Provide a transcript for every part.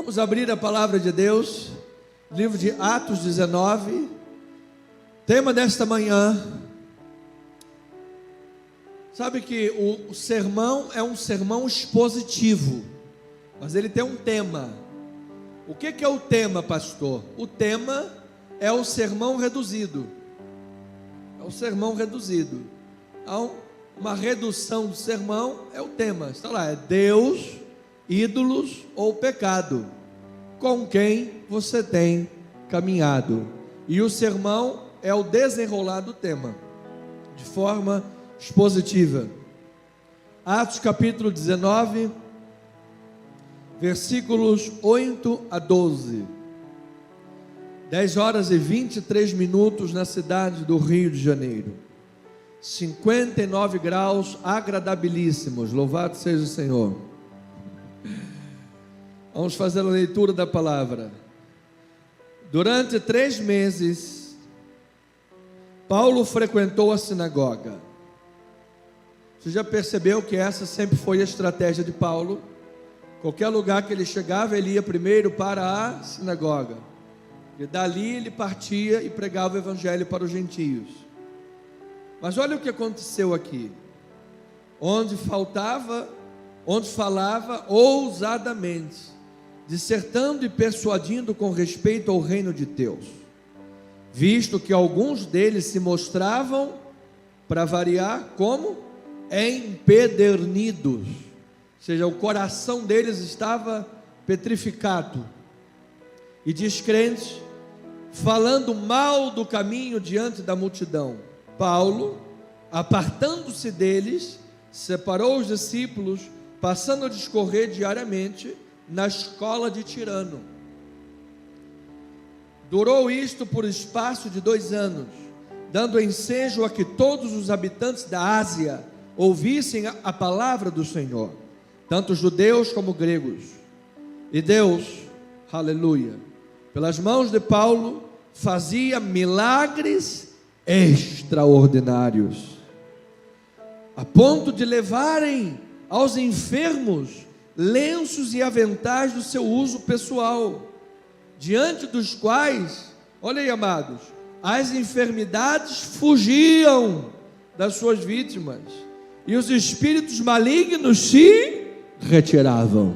Vamos abrir a palavra de Deus, livro de Atos 19, tema desta manhã. Sabe que o sermão é um sermão expositivo, mas ele tem um tema. O que é o tema, pastor? O tema é o sermão reduzido. É o sermão reduzido. Então, uma redução do sermão é o tema. Está lá, é Deus, ídolos ou pecado, com quem você tem caminhado. E o sermão é o desenrolar do tema, de forma expositiva. Atos capítulo 19, versículos 8 a 12. 10 horas e 23 minutos na cidade do Rio de Janeiro. 59 graus agradabilíssimos, louvado seja o Senhor. Vamos fazer a leitura da palavra. Durante 3 meses, Paulo frequentou a sinagoga. Você já percebeu que essa sempre foi a estratégia de Paulo? Qualquer lugar que ele chegava, ele ia primeiro para a sinagoga. E dali ele partia e pregava o evangelho para os gentios. Mas olha o que aconteceu aqui. Onde falava, onde falava ousadamente, dissertando e persuadindo com respeito ao reino de Deus, visto que alguns deles se mostravam, para variar, como empedernidos, ou seja, o coração deles estava petrificado, e descrentes, falando mal do caminho diante da multidão. Paulo, apartando-se deles, separou os discípulos, passando a discorrer diariamente na escola de Tirano. Durou isto por espaço de 2 anos, dando ensejo a que todos os habitantes da Ásia ouvissem a palavra do Senhor, tanto judeus como gregos. E Deus, aleluia, pelas mãos de Paulo, fazia milagres extraordinários, a ponto de levarem aos enfermos lenços e aventais do seu uso pessoal, diante dos quais, olha aí, amados, as enfermidades fugiam das suas vítimas, e os espíritos malignos se retiravam.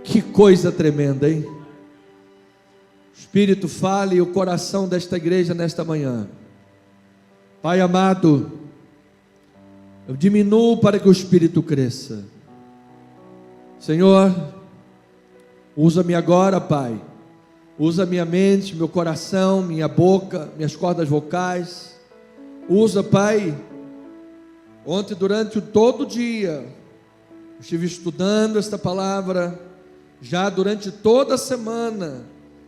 Que coisa tremenda, hein? Espírito, fale o coração desta igreja nesta manhã. Pai amado, eu diminuo para que o Espírito cresça. Senhor, usa-me agora, Pai. Usa minha mente, meu coração, minha boca, minhas cordas vocais. Usa, Pai. Ontem, durante todo o dia, estive estudando esta palavra. Já durante toda a semana,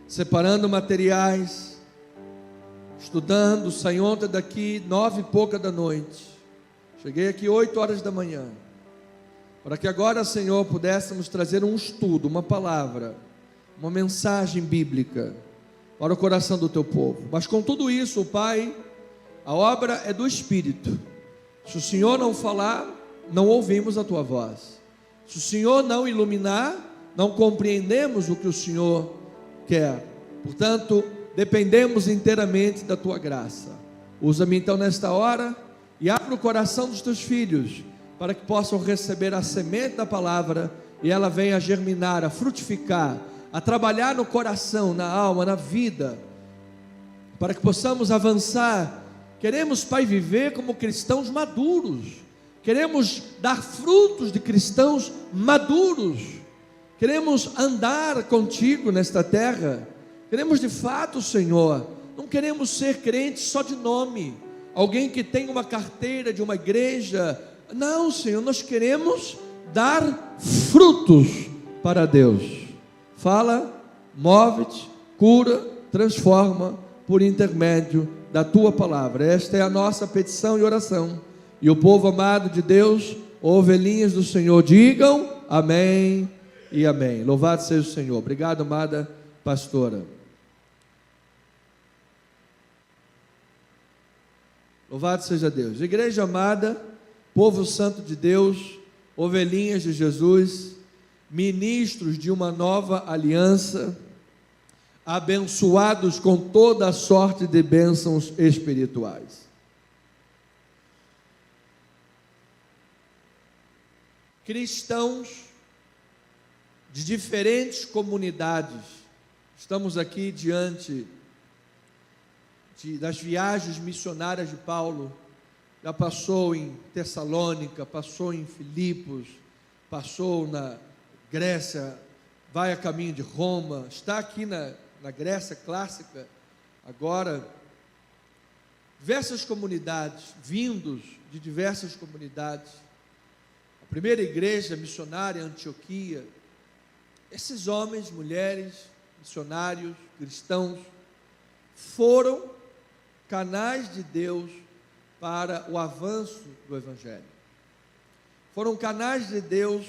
separando materiais, estudando. Saí ontem daqui 9 e pouca da noite. Cheguei aqui 8 horas da manhã. Para que agora, Senhor, pudéssemos trazer um estudo, uma palavra, uma mensagem bíblica para o coração do teu povo. Mas com tudo isso, Pai, a obra é do Espírito. Se o Senhor não falar, não ouvimos a tua voz. Se o Senhor não iluminar, não compreendemos o que o Senhor quer. Portanto, dependemos inteiramente da tua graça. Usa-me então nesta hora e abre o coração dos teus filhos, para que possam receber a semente da palavra, e ela venha a germinar, a frutificar, a trabalhar no coração, na alma, na vida, para que possamos avançar. Queremos, Pai, viver como cristãos maduros, queremos dar frutos de cristãos maduros, queremos andar contigo nesta terra, queremos de fato, Senhor, não queremos ser crentes só de nome, alguém que tem uma carteira de uma igreja. Não, Senhor, nós queremos dar frutos para Deus. Fala, move-te, cura, transforma por intermédio da tua palavra. Esta é a nossa petição e oração. E o povo amado de Deus, ovelhinhas do Senhor, digam amém e amém. Louvado seja o Senhor. Obrigado, amada pastora. Louvado seja Deus. Igreja amada, povo santo de Deus, ovelhinhas de Jesus, ministros de uma nova aliança, abençoados com toda a sorte de bênçãos espirituais. Cristãos de diferentes comunidades, estamos aqui diante das viagens missionárias de Paulo. Já passou em Tessalônica, passou em Filipos, passou na Grécia, vai a caminho de Roma, está aqui na Grécia clássica, agora, diversas comunidades, vindos de diversas comunidades, a primeira igreja missionária em Antioquia. Esses homens, mulheres, missionários, cristãos, foram canais de Deus para o avanço do Evangelho. Foram canais de Deus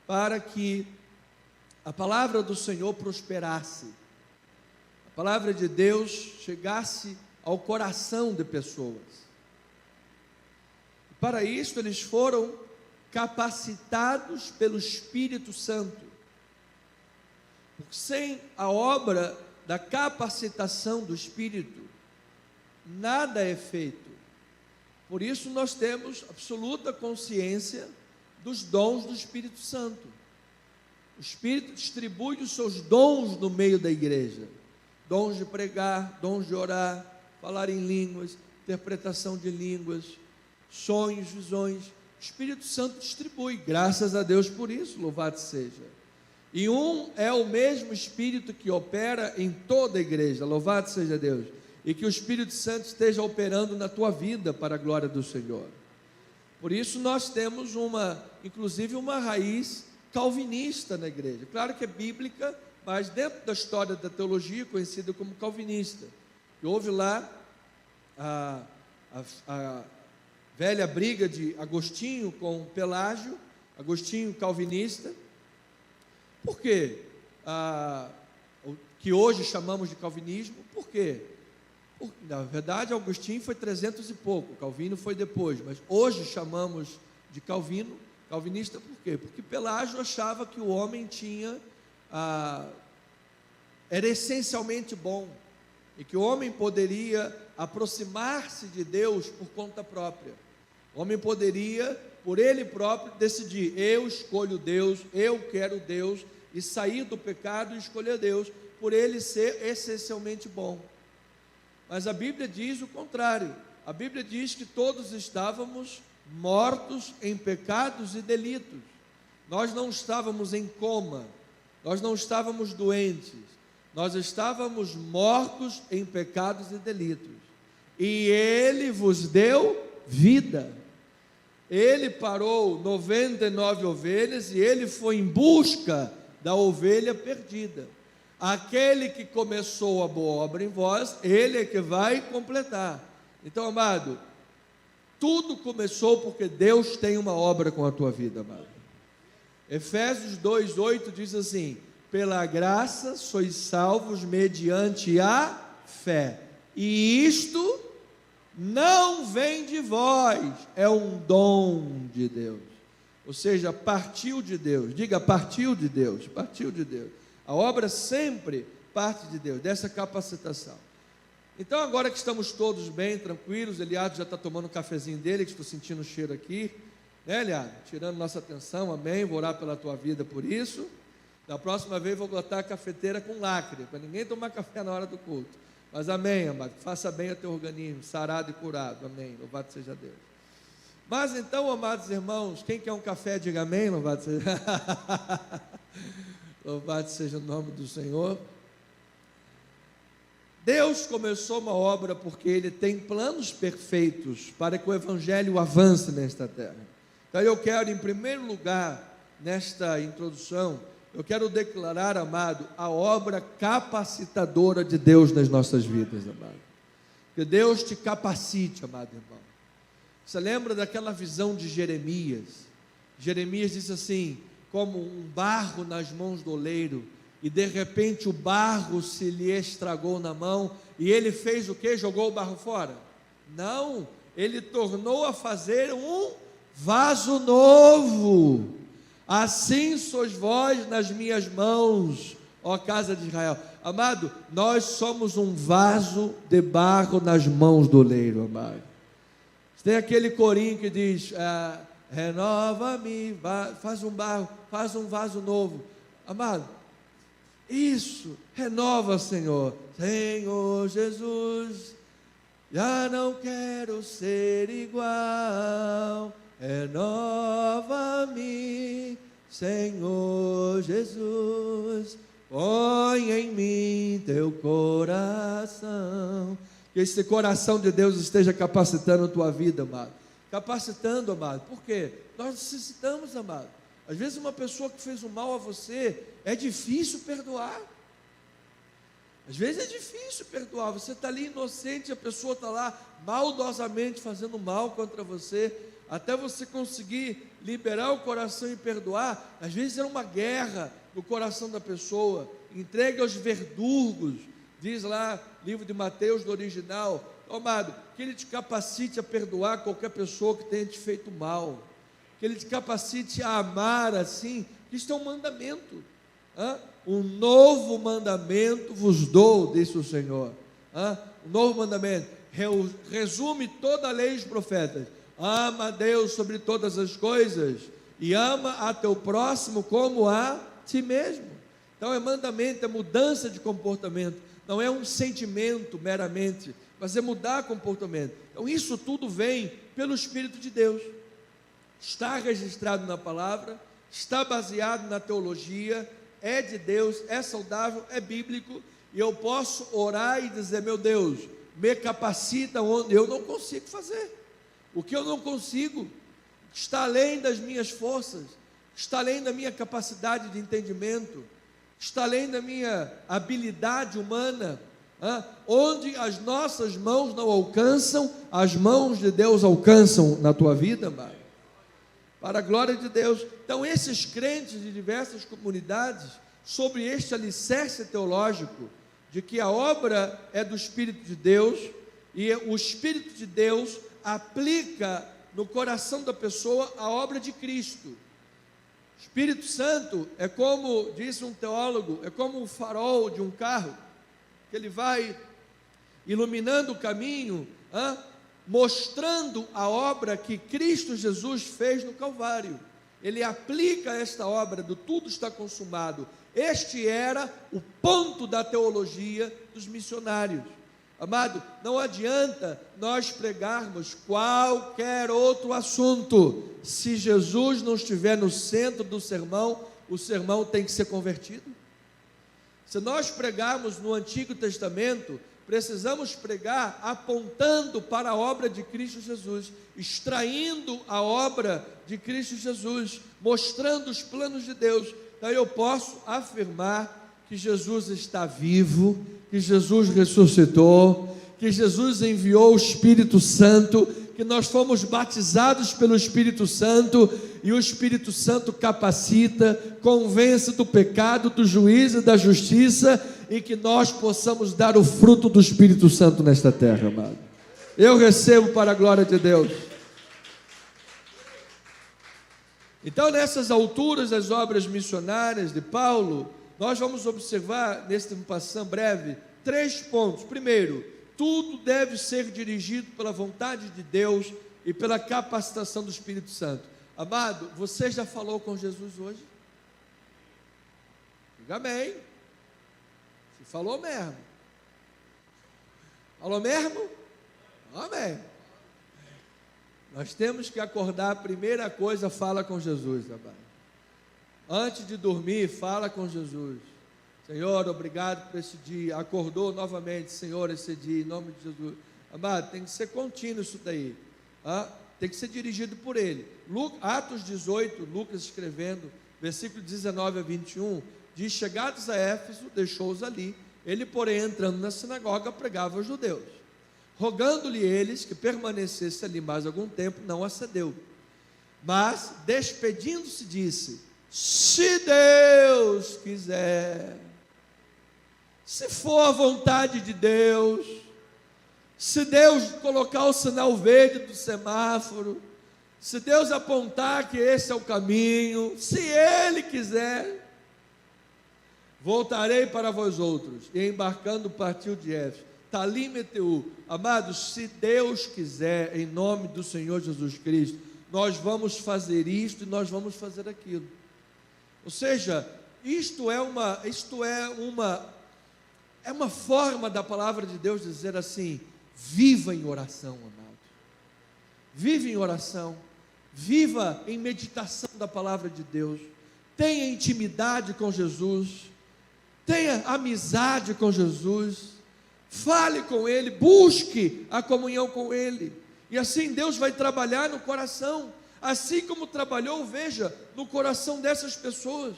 para que a palavra do Senhor prosperasse, a palavra de Deus chegasse ao coração de pessoas. E para isso eles foram capacitados pelo Espírito Santo, porque sem a obra da capacitação do Espírito, nada é feito. Por isso nós temos absoluta consciência dos dons do Espírito Santo. O Espírito distribui os seus dons no meio da igreja: dons de pregar, dons de orar, falar em línguas, interpretação de línguas, sonhos, visões. O Espírito Santo distribui, graças a Deus por isso, louvado seja. E é o mesmo Espírito que opera em toda a igreja, louvado seja Deus. E que o Espírito Santo esteja operando na tua vida para a glória do Senhor. Por isso nós temos inclusive uma raiz calvinista na igreja. Claro que é bíblica, mas dentro da história da teologia, conhecida como calvinista. E houve lá a velha briga de Agostinho com Pelágio, Agostinho calvinista. Por quê? O que hoje chamamos de calvinismo. Por quê? Na verdade, Agostinho foi 300 e pouco, Calvino foi depois, mas hoje chamamos de calvinista por quê? Porque Pelágio achava que o homem era essencialmente bom, e que o homem poderia aproximar-se de Deus por conta própria. O homem poderia, por ele próprio, decidir: eu escolho Deus, eu quero Deus, e sair do pecado e escolher Deus, por ele ser essencialmente bom. Mas a Bíblia diz o contrário. A Bíblia diz que todos estávamos mortos em pecados e delitos. Nós não estávamos em coma, nós não estávamos doentes, nós estávamos mortos em pecados e delitos. E Ele vos deu vida. Ele parou 99 ovelhas e Ele foi em busca da ovelha perdida. Aquele que começou a boa obra em vós, Ele é que vai completar. Então, amado, tudo começou porque Deus tem uma obra com a tua vida, amado. Efésios 2:8 diz assim: pela graça sois salvos mediante a fé, e isto não vem de vós, é um dom de Deus. Ou seja, partiu de Deus. Diga: partiu de Deus, partiu de Deus. A obra sempre parte de Deus, dessa capacitação. Então, agora que estamos todos bem, tranquilos, Eliado já está tomando um cafezinho dele, que estou sentindo o cheiro aqui, né, Eliado? Tirando nossa atenção, amém, vou orar pela tua vida por isso. Da próxima vez vou botar a cafeteira com lacre, para ninguém tomar café na hora do culto. Mas amém, amado, faça bem ao teu organismo, sarado e curado, amém, louvado seja Deus. Mas então, amados irmãos, quem quer um café, diga amém, louvado seja Louvado seja o nome do Senhor. Deus começou uma obra porque Ele tem planos perfeitos para que o Evangelho avance nesta terra. Então eu quero, em primeiro lugar, nesta introdução, eu quero declarar, amado, a obra capacitadora de Deus nas nossas vidas, amado. Que Deus te capacite, amado irmão. Você lembra daquela visão de Jeremias? Jeremias disse assim: como um barro nas mãos do oleiro, e de repente o barro se lhe estragou na mão, e ele fez o quê? Jogou o barro fora? Não, ele tornou a fazer um vaso novo. assim sois vós nas minhas mãos, ó casa de Israel. Amado, nós somos um vaso de barro nas mãos do oleiro, amado. Tem aquele corinho que diz, renova-me, faz um vaso novo. Amado, isso, renova, Senhor. Senhor Jesus, já não quero ser igual. Renova-me, Senhor Jesus, põe em mim teu coração. Que esse coração de Deus esteja capacitando a tua vida, amado. Capacitando, amado. Por quê? Nós necessitamos, amado. Às vezes uma pessoa que fez um mal a você, é difícil perdoar. Às vezes é difícil perdoar. Você está ali inocente, a pessoa está lá maldosamente fazendo mal contra você. Até você conseguir liberar o coração e perdoar, às vezes é uma guerra no coração da pessoa. Entregue aos verdugos, diz lá, livro de Mateus, do original. Amado, que Ele te capacite a perdoar qualquer pessoa que tenha te feito mal, que Ele te capacite a amar assim. Isto é um mandamento. Um novo mandamento vos dou, disse o Senhor. Um novo mandamento, resume toda a lei e os profetas. Ama a Deus sobre todas as coisas e ama a teu próximo como a ti mesmo. Então é mandamento, é mudança de comportamento. Não é um sentimento meramente, mas é mudar comportamento. Então isso tudo vem pelo Espírito de Deus. Está registrado na palavra, está baseado na teologia, é de Deus, é saudável, é bíblico. E eu posso orar e dizer, meu Deus, me capacita onde eu não consigo fazer. O que eu não consigo está além das minhas forças, está além da minha capacidade de entendimento, está além da minha habilidade humana. Onde as nossas mãos não alcançam, as mãos de Deus alcançam na tua vida, amado. Para a glória de Deus. Então esses crentes de diversas comunidades, sobre este alicerce teológico, de que a obra é do Espírito de Deus, e o Espírito de Deus aplica no coração da pessoa a obra de Cristo. O Espírito Santo é como, disse um teólogo, é como um farol de um carro, que ele vai iluminando o caminho, mostrando a obra que Cristo Jesus fez no Calvário. Ele aplica esta obra do tudo está consumado. Este era o ponto da teologia dos missionários. Amado, não adianta nós pregarmos qualquer outro assunto, se Jesus não estiver no centro do sermão, o sermão tem que ser convertido. Se nós pregarmos no Antigo Testamento, precisamos pregar apontando para a obra de Cristo Jesus, extraindo a obra de Cristo Jesus, mostrando os planos de Deus. Então eu posso afirmar que Jesus está vivo, que Jesus ressuscitou, que Jesus enviou o Espírito Santo, que nós fomos batizados pelo Espírito Santo, e o Espírito Santo capacita, convence do pecado, do juízo e da justiça, e que nós possamos dar o fruto do Espírito Santo nesta terra, amado. Eu recebo para a glória de Deus. Então, nessas alturas das obras missionárias de Paulo, nós vamos observar, neste passando breve, 3 pontos. Primeiro, tudo deve ser dirigido pela vontade de Deus e pela capacitação do Espírito Santo. Amado, você já falou com Jesus hoje? Diga amém. Você falou mesmo. Falou mesmo? Amém. Nós temos que acordar, a primeira coisa, fala com Jesus, amado. Antes de dormir, fala com Jesus. Senhor, obrigado por esse dia. Acordou novamente, Senhor, esse dia, em nome de Jesus. Amado, tem que ser contínuo isso daí. Tem que ser dirigido por Ele. Atos 18, Lucas escrevendo, versículo 19 a 21, diz, chegados a Éfeso, deixou-os ali. Ele, porém, entrando na sinagoga, pregava aos judeus. Rogando-lhe eles que permanecesse ali mais algum tempo, não acedeu. Mas, despedindo-se, disse, se Deus quiser, se for a vontade de Deus, se Deus colocar o sinal verde do semáforo, Se Deus apontar que esse é o caminho, se Ele quiser, voltarei para vós outros. E embarcando partiu de Éfeso. Talim meteu. Amados, se Deus quiser, em nome do Senhor Jesus Cristo, nós vamos fazer isto e nós vamos fazer aquilo. Ou seja, isto é uma forma da palavra de Deus dizer assim: viva em oração, amado. Viva em oração. Viva em meditação da palavra de Deus. Tenha intimidade com Jesus. Tenha amizade com Jesus. Fale com Ele. Busque a comunhão com Ele. E assim Deus vai trabalhar no coração. Assim como trabalhou, veja, no coração dessas pessoas.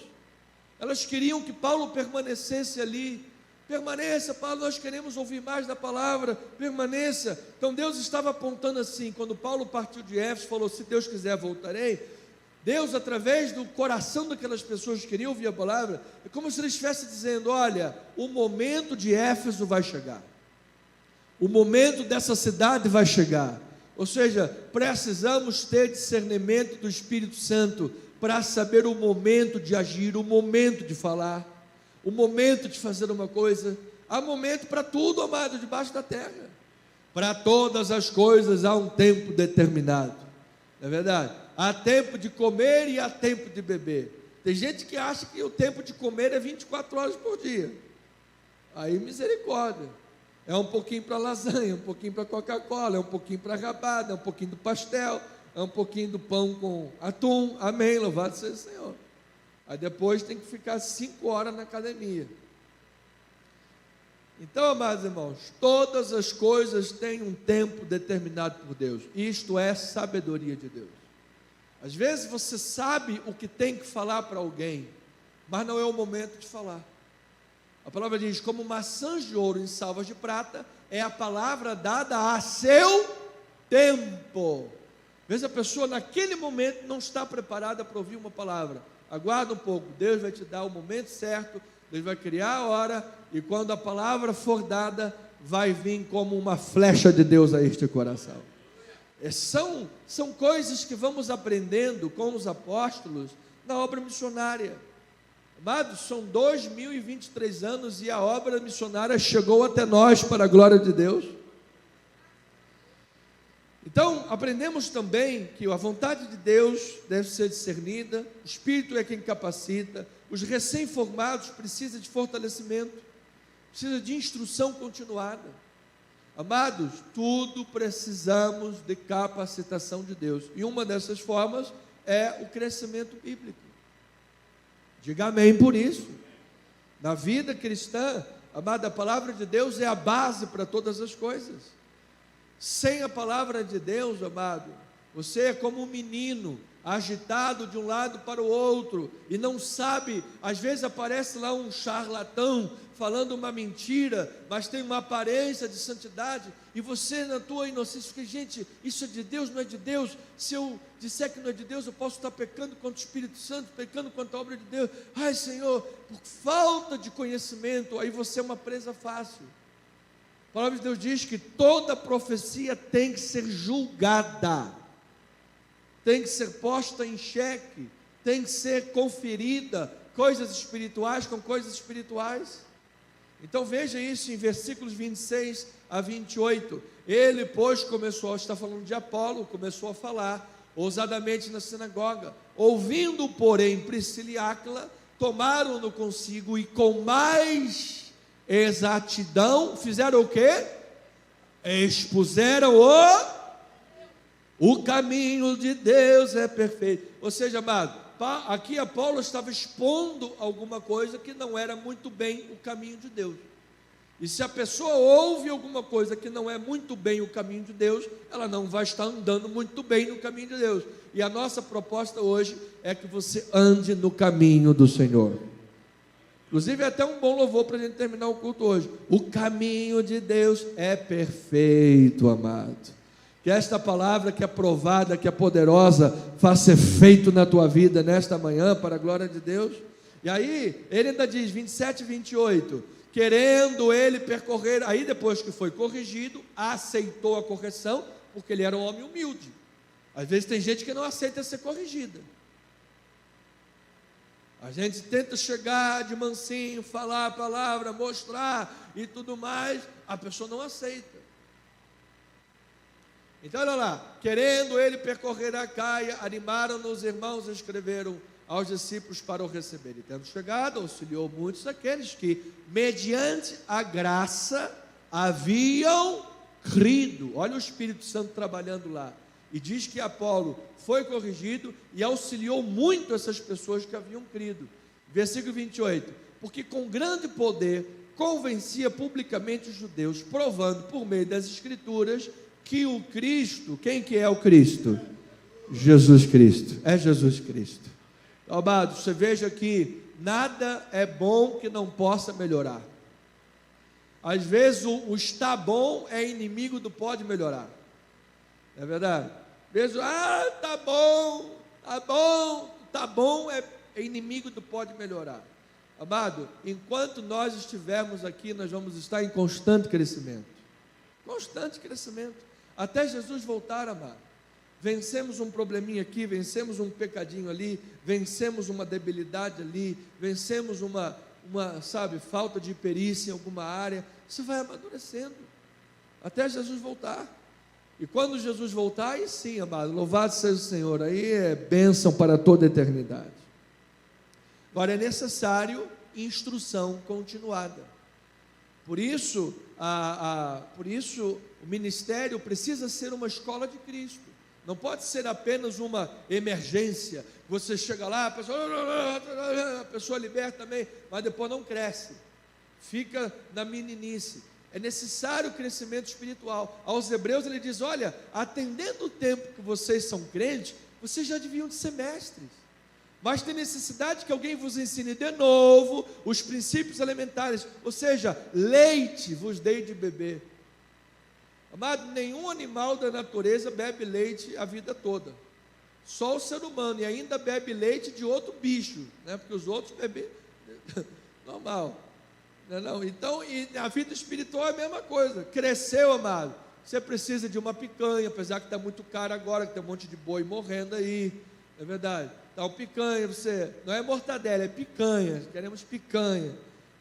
Elas queriam que Paulo permanecesse ali. Permaneça, Paulo, nós queremos ouvir mais da palavra, permaneça. Então Deus estava apontando assim, quando Paulo partiu de Éfeso, falou: se Deus quiser voltarei. Deus, através do coração daquelas pessoas que queriam ouvir a palavra, é como se ele estivesse dizendo: olha, o momento de Éfeso vai chegar, o momento dessa cidade vai chegar. Ou seja, precisamos ter discernimento do Espírito Santo para saber o momento de agir, o momento de falar, o momento de fazer uma coisa. Há momento para tudo, amado, debaixo da terra. Para todas as coisas há um tempo determinado, não é verdade? Há tempo de comer e há tempo de beber. Tem gente que acha que o tempo de comer é 24 horas por dia. Aí misericórdia. É um pouquinho para lasanha, um pouquinho para Coca-Cola, é um pouquinho para rabada, é um pouquinho do pastel, é um pouquinho do pão com atum. Amém, louvado seja o Senhor. Aí depois tem que ficar 5 horas na academia. Então, amados irmãos, todas as coisas têm um tempo determinado por Deus. Isto é sabedoria de Deus. Às vezes você sabe o que tem que falar para alguém, mas não é o momento de falar. A palavra diz: como maçãs de ouro em salvas de prata, é a palavra dada a seu tempo. Às vezes a pessoa naquele momento não está preparada para ouvir uma palavra. Aguarda um pouco, Deus vai te dar o momento certo, Deus vai criar a hora, e quando a palavra for dada, vai vir como uma flecha de Deus a este coração. São coisas que vamos aprendendo com os apóstolos na obra missionária. Amados, são 2023 anos e a obra missionária chegou até nós para a glória de Deus. Então, aprendemos também que a vontade de Deus deve ser discernida, o Espírito é quem capacita, os recém-formados precisam de fortalecimento, precisa de instrução continuada. Amados, tudo precisamos de capacitação de Deus, e uma dessas formas é o crescimento bíblico. Diga amém por isso. Na vida cristã, amada, a palavra de Deus é a base para todas as coisas. Sem a palavra de Deus, amado, você é como um menino agitado de um lado para o outro e não sabe. Às vezes aparece lá um charlatão falando uma mentira, mas tem uma aparência de santidade, e você, na tua inocência, fica: gente, isso é de Deus, não é de Deus? Se eu disser que não é de Deus, eu posso estar pecando contra o Espírito Santo, pecando contra a obra de Deus. Ai, Senhor, por falta de conhecimento. Aí você é uma presa fácil. A palavra de Deus diz que toda profecia tem que ser julgada, tem que ser posta em xeque, tem que ser conferida, coisas espirituais com coisas espirituais. Então veja isso em versículos 26 a 28. Ele, pois, está falando de Apolo, começou a falar ousadamente na sinagoga. Ouvindo, porém, Priscila e Áquila, tomaram-no consigo e com mais exatidão fizeram o quê? Expuseram o caminho de Deus é perfeito. Ou seja, amado, aqui Apolo estava expondo alguma coisa que não era muito bem o caminho de Deus. E se a pessoa ouve alguma coisa que não é muito bem o caminho de Deus, ela não vai estar andando muito bem no caminho de Deus. E a nossa proposta hoje é que você ande no caminho do Senhor. Inclusive é até um bom louvor para a gente terminar o culto hoje. O caminho de Deus é perfeito, amado. Que esta palavra que é provada, que é poderosa, faça efeito na tua vida nesta manhã, para a glória de Deus. E aí, ele ainda diz, 27 e 28, querendo ele percorrer, aí depois que foi corrigido, aceitou a correção, porque ele era um homem humilde. Às vezes tem gente que não aceita ser corrigida. A gente tenta chegar de mansinho, falar a palavra, mostrar e tudo mais, a pessoa não aceita. Então olha lá, querendo ele percorrer a Caia, animaram-no os irmãos e escreveram aos discípulos para o receberem. Tendo chegado, auxiliou muitos daqueles que, mediante a graça, haviam crido. Olha o Espírito Santo trabalhando lá. E diz que Apolo foi corrigido e auxiliou muito essas pessoas que haviam crido. Versículo 28. Porque com grande poder convencia publicamente os judeus, provando por meio das Escrituras que o Cristo, quem que é o Cristo? Jesus Cristo, é Jesus Cristo. Amado, você veja que nada é bom que não possa melhorar. Às vezes o está bom é inimigo do pode melhorar. É verdade? Às vezes, tá bom é inimigo do pode melhorar. Amado, enquanto nós estivermos aqui, nós vamos estar em constante crescimento. Constante crescimento. Até Jesus voltar, amado. Vencemos um probleminha aqui, vencemos um pecadinho ali, vencemos uma debilidade ali, vencemos uma falta de perícia em alguma área. Isso vai amadurecendo até Jesus voltar. E quando Jesus voltar, aí sim, amado, louvado seja o Senhor, aí é bênção para toda a eternidade. Agora é necessário instrução continuada. Por isso, o ministério precisa ser uma escola de Cristo. Não pode ser apenas uma emergência. Você chega lá, a pessoa liberta também, mas depois não cresce. Fica na meninice. É necessário crescimento espiritual. Aos Hebreus ele diz: olha, atendendo o tempo que vocês são crentes, vocês já deviam de ser mestres. Mas tem necessidade que alguém vos ensine de novo os princípios elementares, ou seja, leite vos dei de beber. Amado, nenhum animal da natureza bebe leite a vida toda. Só o ser humano, e ainda bebe leite de outro bicho, né? Porque os outros bebem normal. Não. Então, e a vida espiritual é a mesma coisa. Cresceu, amado, você precisa de uma picanha, apesar que está muito caro agora, que tem um monte de boi morrendo aí, é verdade. Então, picanha, você, não é mortadela, é picanha, queremos picanha,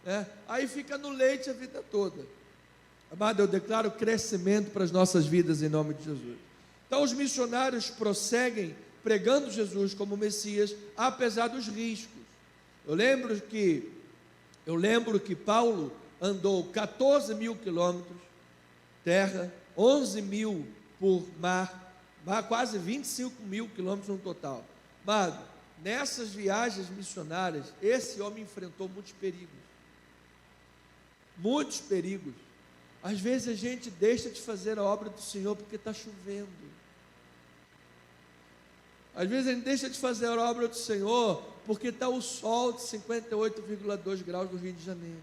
né? Aí fica no leite a vida toda. Amado, eu declaro crescimento para as nossas vidas em nome de Jesus. Então os missionários prosseguem pregando Jesus como Messias, apesar dos riscos. Eu lembro que Paulo andou 14 mil quilômetros terra, 11 mil por mar, quase 25 mil quilômetros no total. Amado, nessas viagens missionárias, esse homem enfrentou muitos perigos. Muitos perigos. Às vezes a gente deixa de fazer a obra do Senhor porque está chovendo. Às vezes a gente deixa de fazer a obra do Senhor porque está o sol de 58,2 graus no Rio de Janeiro.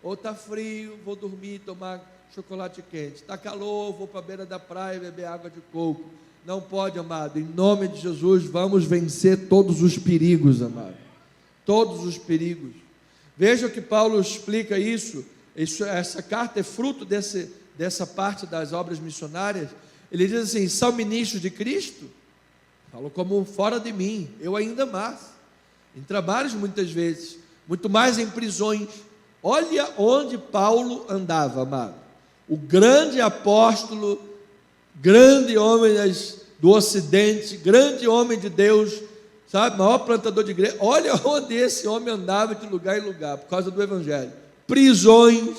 Ou está frio, vou dormir, tomar chocolate quente. Está calor, vou para a beira da praia beber água de coco. Não pode, amado. Em nome de Jesus, vamos vencer todos os perigos, amado. Todos os perigos. Veja que Paulo explica isso. Essa carta é fruto dessa parte das obras missionárias. Ele diz assim: são ministros de Cristo? Falo como fora de mim, eu ainda mais, em trabalhos muitas vezes, muito mais em prisões. Olha onde Paulo andava, amado. O grande apóstolo, grande homem do Ocidente, grande homem de Deus, sabe, maior plantador de igreja. Olha onde esse homem andava de lugar em lugar, por causa do Evangelho. Prisões,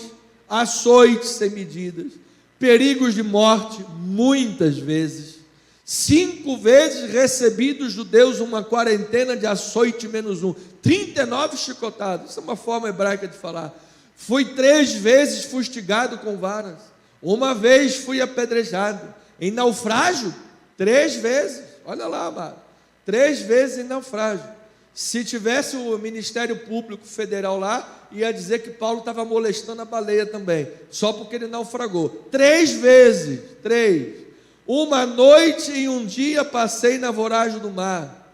açoites sem medidas, perigos de morte, muitas vezes. 5 vezes recebi dos judeus uma quarentena de açoite menos 1, 39 chicotadas. Isso é uma forma hebraica de falar. Fui 3 vezes fustigado com varas, 1 vez fui apedrejado. Em naufrágio, 3 vezes. Olha lá, amado, 3 vezes em naufrágio. Se tivesse o Ministério Público Federal lá, ia dizer que Paulo estava molestando a baleia também, só porque ele naufragou. 3 vezes, 3. 1 noite e 1 dia passei na voragem do mar,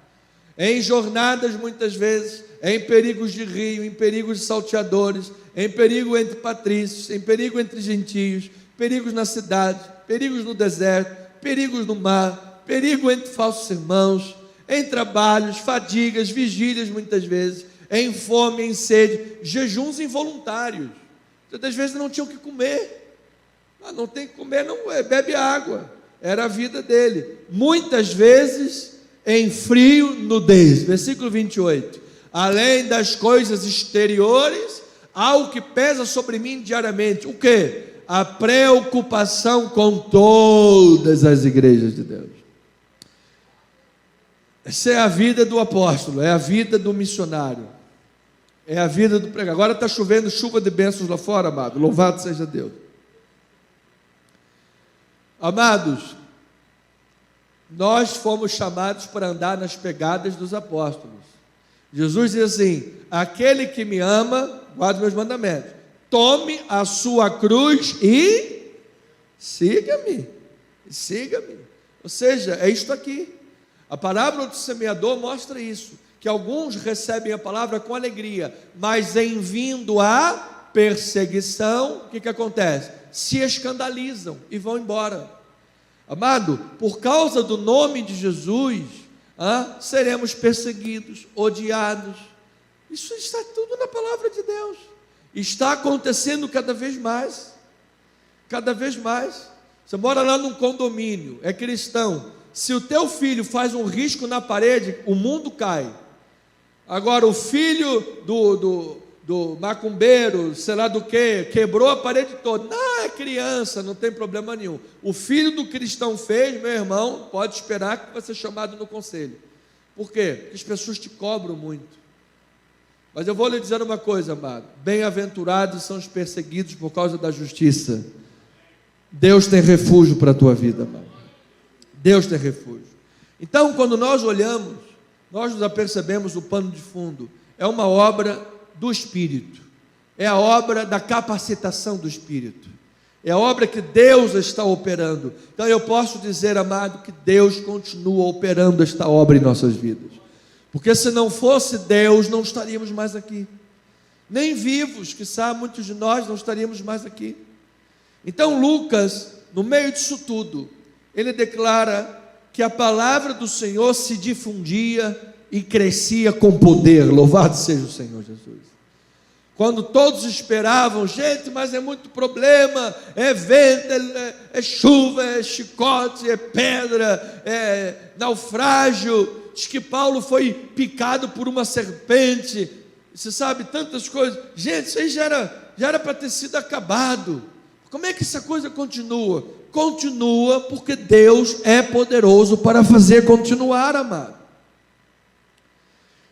em jornadas muitas vezes, em perigos de rio, em perigos de salteadores, em perigo entre patrícios, em perigo entre gentios, perigos na cidade, perigos no deserto, perigos no mar, perigo entre falsos irmãos, em trabalhos, fadigas, vigílias muitas vezes, em fome, em sede, jejuns involuntários. Muitas vezes não tinham o que comer. Não tem que comer, não bebe água. Era a vida dele. Muitas vezes em frio, nudez. Versículo 28. Além das coisas exteriores, há o que pesa sobre mim diariamente. O quê? A preocupação com todas as igrejas de Deus. Essa é a vida do apóstolo, é a vida do missionário, é a vida do pregador. Agora está chovendo chuva de bênçãos lá fora, amado. Louvado seja Deus. Amados, nós fomos chamados para andar nas pegadas dos apóstolos. Jesus diz assim: aquele que me ama, guarda meus mandamentos, tome a sua cruz e siga-me. Siga-me. Ou seja, é isto aqui. A parábola do semeador mostra isso, que alguns recebem a palavra com alegria, mas em vindo a perseguição, o que acontece? Se escandalizam e vão embora. Amado, por causa do nome de Jesus, seremos perseguidos, odiados. Isso está tudo na palavra de Deus. Está acontecendo cada vez mais. Cada vez mais. Você mora lá num condomínio, é cristão. Se o teu filho faz um risco na parede, o mundo cai. Agora o filho do macumbeiro, sei lá do que, quebrou a parede toda. Não, é criança, não tem problema nenhum. O filho do cristão fez, meu irmão, pode esperar que vai ser chamado no conselho. Por quê? Porque as pessoas te cobram muito. Mas eu vou lhe dizer uma coisa, amado. Bem-aventurados são os perseguidos por causa da justiça. Deus tem refúgio para a tua vida, amado. Deus tem refúgio. Então, quando nós olhamos, nós nos apercebemos o pano de fundo. É uma obra do Espírito. É a obra da capacitação do Espírito. É a obra que Deus está operando. Então eu posso dizer, amado, que Deus continua operando esta obra em nossas vidas. Porque se não fosse Deus, não estaríamos mais aqui. Nem vivos, quiçá muitos de nós não estaríamos mais aqui. Então Lucas, no meio disso tudo, ele declara que a palavra do Senhor se difundia e crescia com poder. Louvado seja o Senhor Jesus. Quando todos esperavam, gente, mas é muito problema, é vento, é chuva, é chicote, é pedra, é naufrágio. Diz que Paulo foi picado por uma serpente. Você sabe, tantas coisas. Gente, isso aí já era para ter sido acabado. Como é que essa coisa continua? Continua porque Deus é poderoso para fazer continuar, amado.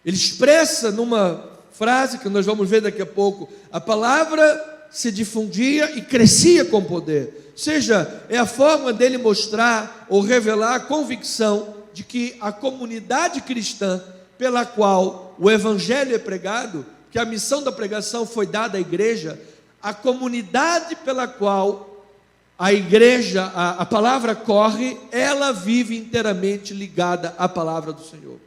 Ele expressa numa frase que nós vamos ver daqui a pouco: a palavra se difundia e crescia com poder. Ou seja, é a forma dele mostrar ou revelar a convicção de que a comunidade cristã pela qual o evangelho é pregado, que a missão da pregação foi dada à igreja, a comunidade pela qual a igreja, a palavra corre, ela vive inteiramente ligada à palavra do Senhor.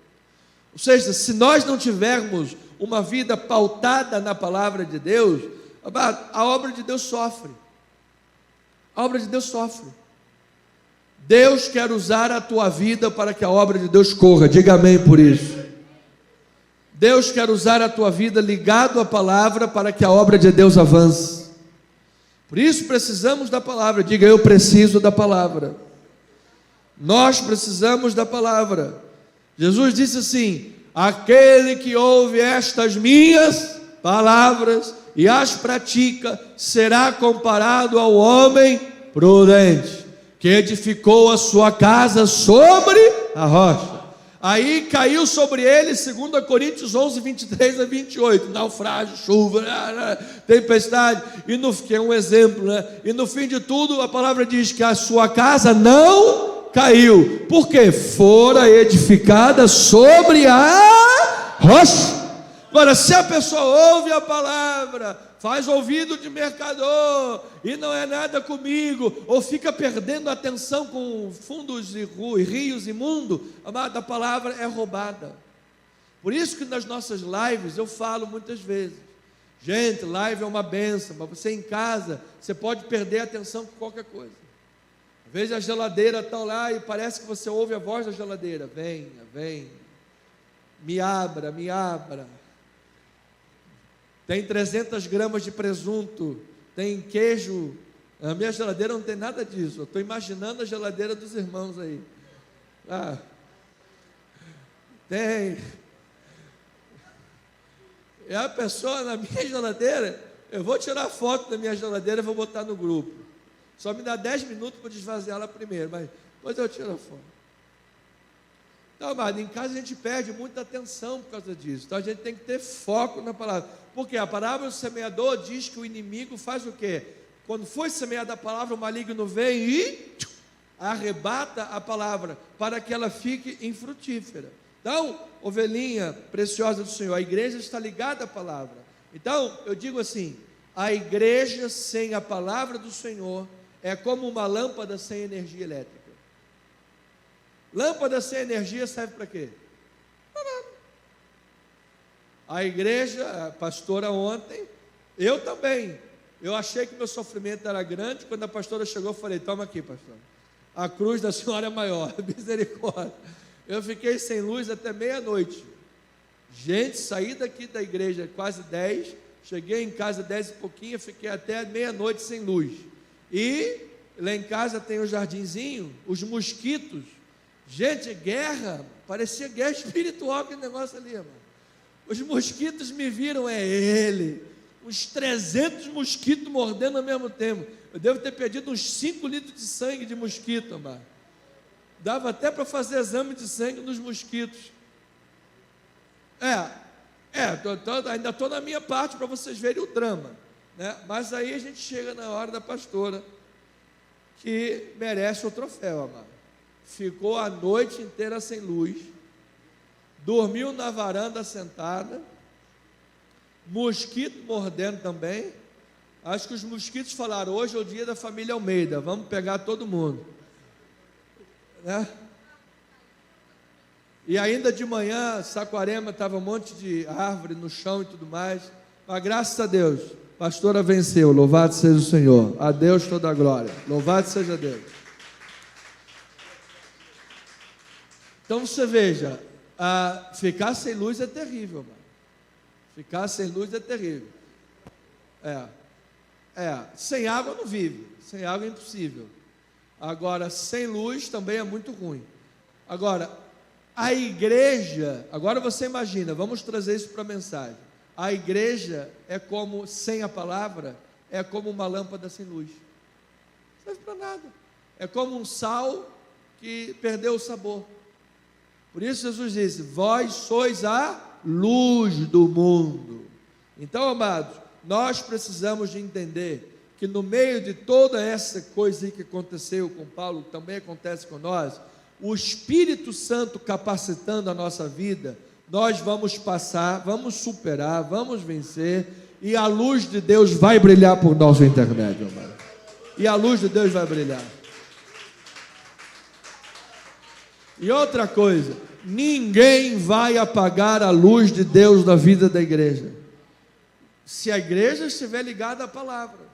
Ou seja, se nós não tivermos uma vida pautada na palavra de Deus, a obra de Deus sofre. A obra de Deus sofre. Deus quer usar a tua vida para que a obra de Deus corra. Diga amém por isso. Deus quer usar a tua vida ligado à palavra para que a obra de Deus avance. Por isso precisamos da palavra. Diga: eu preciso da palavra. Nós precisamos da palavra. Jesus disse assim: aquele que ouve estas minhas palavras e as pratica, será comparado ao homem prudente, que edificou a sua casa sobre a rocha. Aí caiu sobre ele, 2 Coríntios 11, 23 a 28, naufrágio, chuva, tempestade, que é um exemplo, né? E no fim de tudo, a palavra diz que a sua casa não caiu. Por quê? Fora edificada sobre a rocha. Agora, se a pessoa ouve a palavra, faz ouvido de mercador, e não é nada comigo, ou fica perdendo atenção com fundos e rios imundos, amado, a palavra é roubada. Por isso que nas nossas lives eu falo muitas vezes: gente, live é uma bênção, mas você em casa, você pode perder a atenção com qualquer coisa. Às vezes a geladeira está lá e parece que você ouve a voz da geladeira: venha, venha, me abra, me abra. Tem 300 gramas de presunto, tem queijo. A minha geladeira não tem nada disso. Eu estou imaginando a geladeira dos irmãos aí. Tem. E a pessoa na minha geladeira, eu vou tirar foto da minha geladeira e vou botar no grupo. Só me dá 10 minutos para esvaziar ela primeiro, mas depois eu tiro a foto. Então, amado, em casa a gente perde muita atenção por causa disso. Então a gente tem que ter foco na palavra. Porque a parábola do semeador diz que o inimigo faz o quê? Quando foi semeada a palavra, o maligno vem e arrebata a palavra, para que ela fique infrutífera. Então, ovelhinha preciosa do Senhor, a igreja está ligada à palavra. Então, eu digo assim: a igreja sem a palavra do Senhor é como uma lâmpada sem energia elétrica. Lâmpada sem energia serve para quê? Para nada. A igreja, a pastora ontem, eu também, eu achei que meu sofrimento era grande. Quando a pastora chegou, eu falei: toma aqui, pastor, a cruz da senhora é maior, misericórdia. Eu fiquei sem luz até meia-noite. Gente, saí daqui da igreja quase 10, cheguei em casa 10 e pouquinho, fiquei até meia-noite sem luz. E lá em casa tem um jardinzinho, os mosquitos, gente, guerra, parecia guerra espiritual aquele negócio ali, mano. Os mosquitos me viram, é ele, uns 300 mosquitos mordendo ao mesmo tempo. Eu devo ter perdido uns 5 litros de sangue de mosquito, mano. Dava até para fazer exame de sangue nos mosquitos. Ainda estou na minha parte para vocês verem o drama, né? Mas aí a gente chega na hora da pastora, que merece o troféu, amado. Ficou a noite inteira sem luz, dormiu na varanda sentada, mosquito mordendo também. Acho que os mosquitos falaram: hoje é o dia da família Almeida, vamos pegar todo mundo, né? E ainda de manhã, Saquarema, estava um monte de árvore no chão e tudo mais, mas graças a Deus, a pastora venceu. Louvado seja o Senhor, a Deus toda a glória, louvado seja Deus. Então você veja, ficar sem luz é terrível, mano. Ficar sem luz é terrível. Sem água não vive, sem água é impossível. Agora, sem luz também é muito ruim. Agora, a igreja, agora você imagina, vamos trazer isso para a mensagem. A igreja é como, sem a palavra, é como uma lâmpada sem luz. Não serve para nada. É como um sal que perdeu o sabor. Por isso Jesus disse: vós sois a luz do mundo. Então, amados, nós precisamos de entender que no meio de toda essa coisa aí que aconteceu com Paulo, também acontece com nós, o Espírito Santo capacitando a nossa vida, nós vamos passar, vamos superar, vamos vencer, e a luz de Deus vai brilhar por nosso intermédio, amado. E a luz de Deus vai brilhar. E outra coisa, ninguém vai apagar a luz de Deus na vida da igreja, se a igreja estiver ligada à palavra.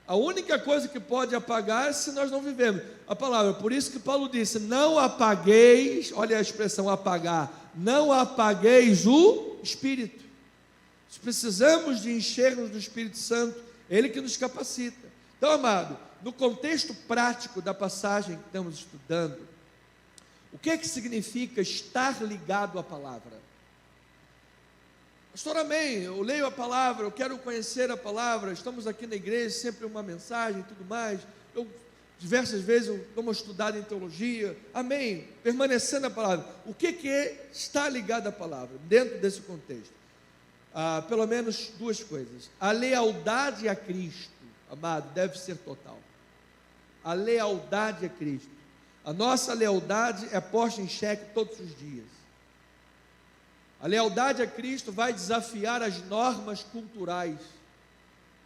A única coisa que pode apagar é se nós não vivemos a palavra. Por isso que Paulo disse: não apagueis, olha a expressão apagar, não apagueis o Espírito. Nós precisamos de enchermos do Espírito Santo, Ele que nos capacita. Então, amado, no contexto prático da passagem que estamos estudando, o que é que significa estar ligado à palavra? Pastor, amém, eu leio a palavra, eu quero conhecer a palavra, estamos aqui na igreja, sempre uma mensagem e tudo mais, diversas vezes eu dou uma estudada em teologia, amém, permanecendo na palavra. O que é estar ligado à palavra, dentro desse contexto? Pelo menos duas coisas. A lealdade a Cristo, amado, deve ser total. A lealdade a Cristo. A nossa lealdade é posta em xeque todos os dias. A lealdade a Cristo vai desafiar as normas culturais.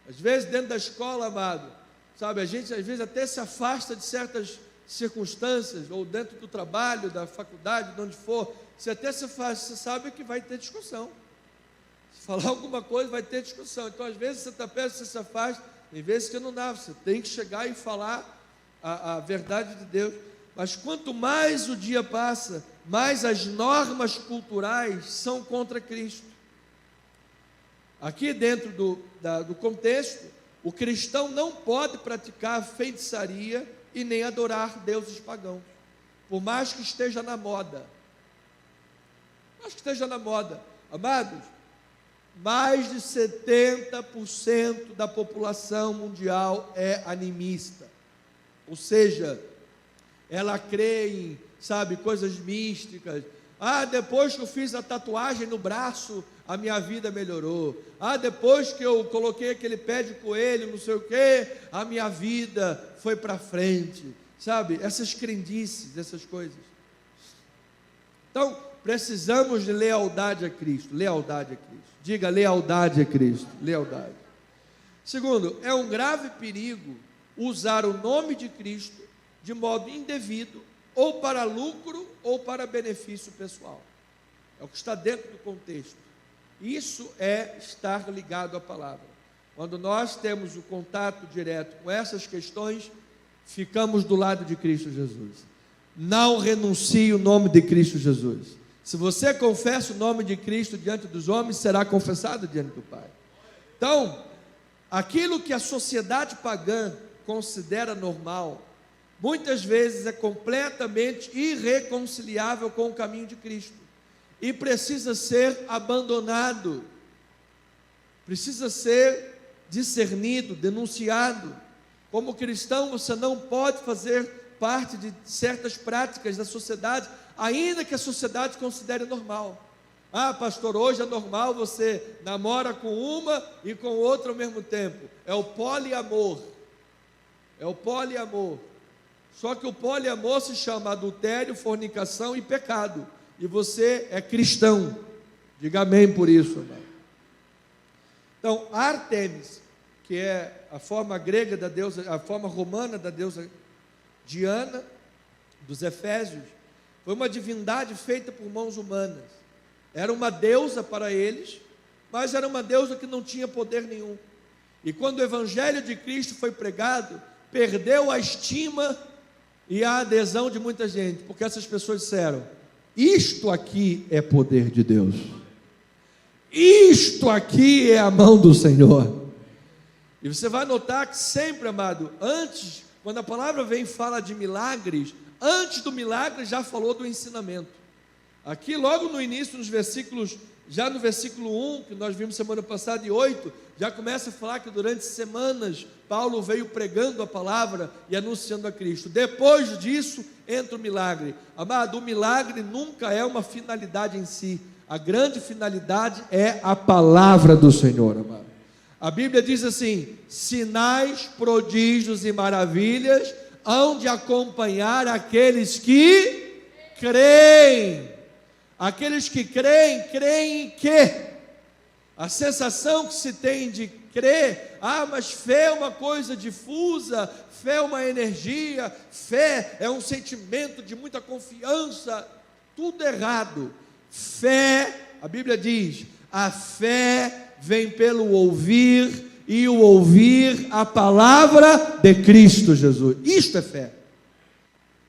Às vezes dentro da escola, amado, sabe, a gente às vezes até se afasta de certas circunstâncias, ou dentro do trabalho, da faculdade, de onde for, você até se afasta, você sabe que vai ter discussão. Se falar alguma coisa, vai ter discussão. Então às vezes você está perto, você se afasta, tem vezes que não dá, você tem que chegar e falar a verdade de Deus, mas quanto mais o dia passa, mais as normas culturais são contra Cristo. Aqui dentro do contexto, o cristão não pode praticar feitiçaria e nem adorar deuses pagãos, por mais que esteja na moda. Amados, mais de 70% da população mundial é animista, ou seja, ela crê em, coisas místicas. Depois que eu fiz a tatuagem no braço, a minha vida melhorou. Depois que eu coloquei aquele pé de coelho, não sei o que, a minha vida foi para frente. Essas crendices, essas coisas. Então, precisamos de lealdade a Cristo. Lealdade a Cristo. Diga lealdade a Cristo. Lealdade. Segundo, é um grave perigo usar o nome de Cristo de modo indevido, ou para lucro, ou para benefício pessoal. É o que está dentro do contexto. Isso é estar ligado à palavra. Quando nós temos o contato direto com essas questões, ficamos do lado de Cristo Jesus. Não renuncie o nome de Cristo Jesus. Se você confessa o nome de Cristo diante dos homens, será confessado diante do Pai. Então, aquilo que a sociedade pagã considera normal, muitas vezes é completamente irreconciliável com o caminho de Cristo, e precisa ser abandonado, precisa ser discernido, denunciado. Como cristão, você não pode fazer parte de certas práticas da sociedade, ainda que a sociedade considere normal. Pastor, hoje é normal você namora com uma e com outra ao mesmo tempo. É o poliamor. Só que o poliamor se chama adultério, fornicação e pecado. E você é cristão. Diga amém por isso, amado. Então, Ártemis, que é a forma grega da deusa, a forma romana da deusa Diana, dos Efésios, foi uma divindade feita por mãos humanas. Era uma deusa para eles, mas era uma deusa que não tinha poder nenhum. E quando o evangelho de Cristo foi pregado, perdeu a estima e a adesão de muita gente, porque essas pessoas disseram: isto aqui é poder de Deus, isto aqui é a mão do Senhor. E você vai notar que sempre, amado, antes, quando a palavra vem e fala de milagres, antes do milagre já falou do ensinamento. Aqui logo no início, nos versículos, já no versículo 1, que nós vimos semana passada, e 8, já começa a falar que durante semanas Paulo veio pregando a palavra e anunciando a Cristo. Depois disso entra o milagre. Amado, o milagre nunca é uma finalidade em si. A grande finalidade é a palavra do Senhor, amado. A Bíblia diz assim: sinais, prodígios e maravilhas hão de acompanhar aqueles que creem. Aqueles que creem, creem em quê? A sensação que se tem de crer, mas fé é uma coisa difusa, fé é uma energia, fé é um sentimento de muita confiança. Tudo errado. Fé, a Bíblia diz, a fé vem pelo ouvir, e o ouvir a palavra de Cristo Jesus. Isto é fé,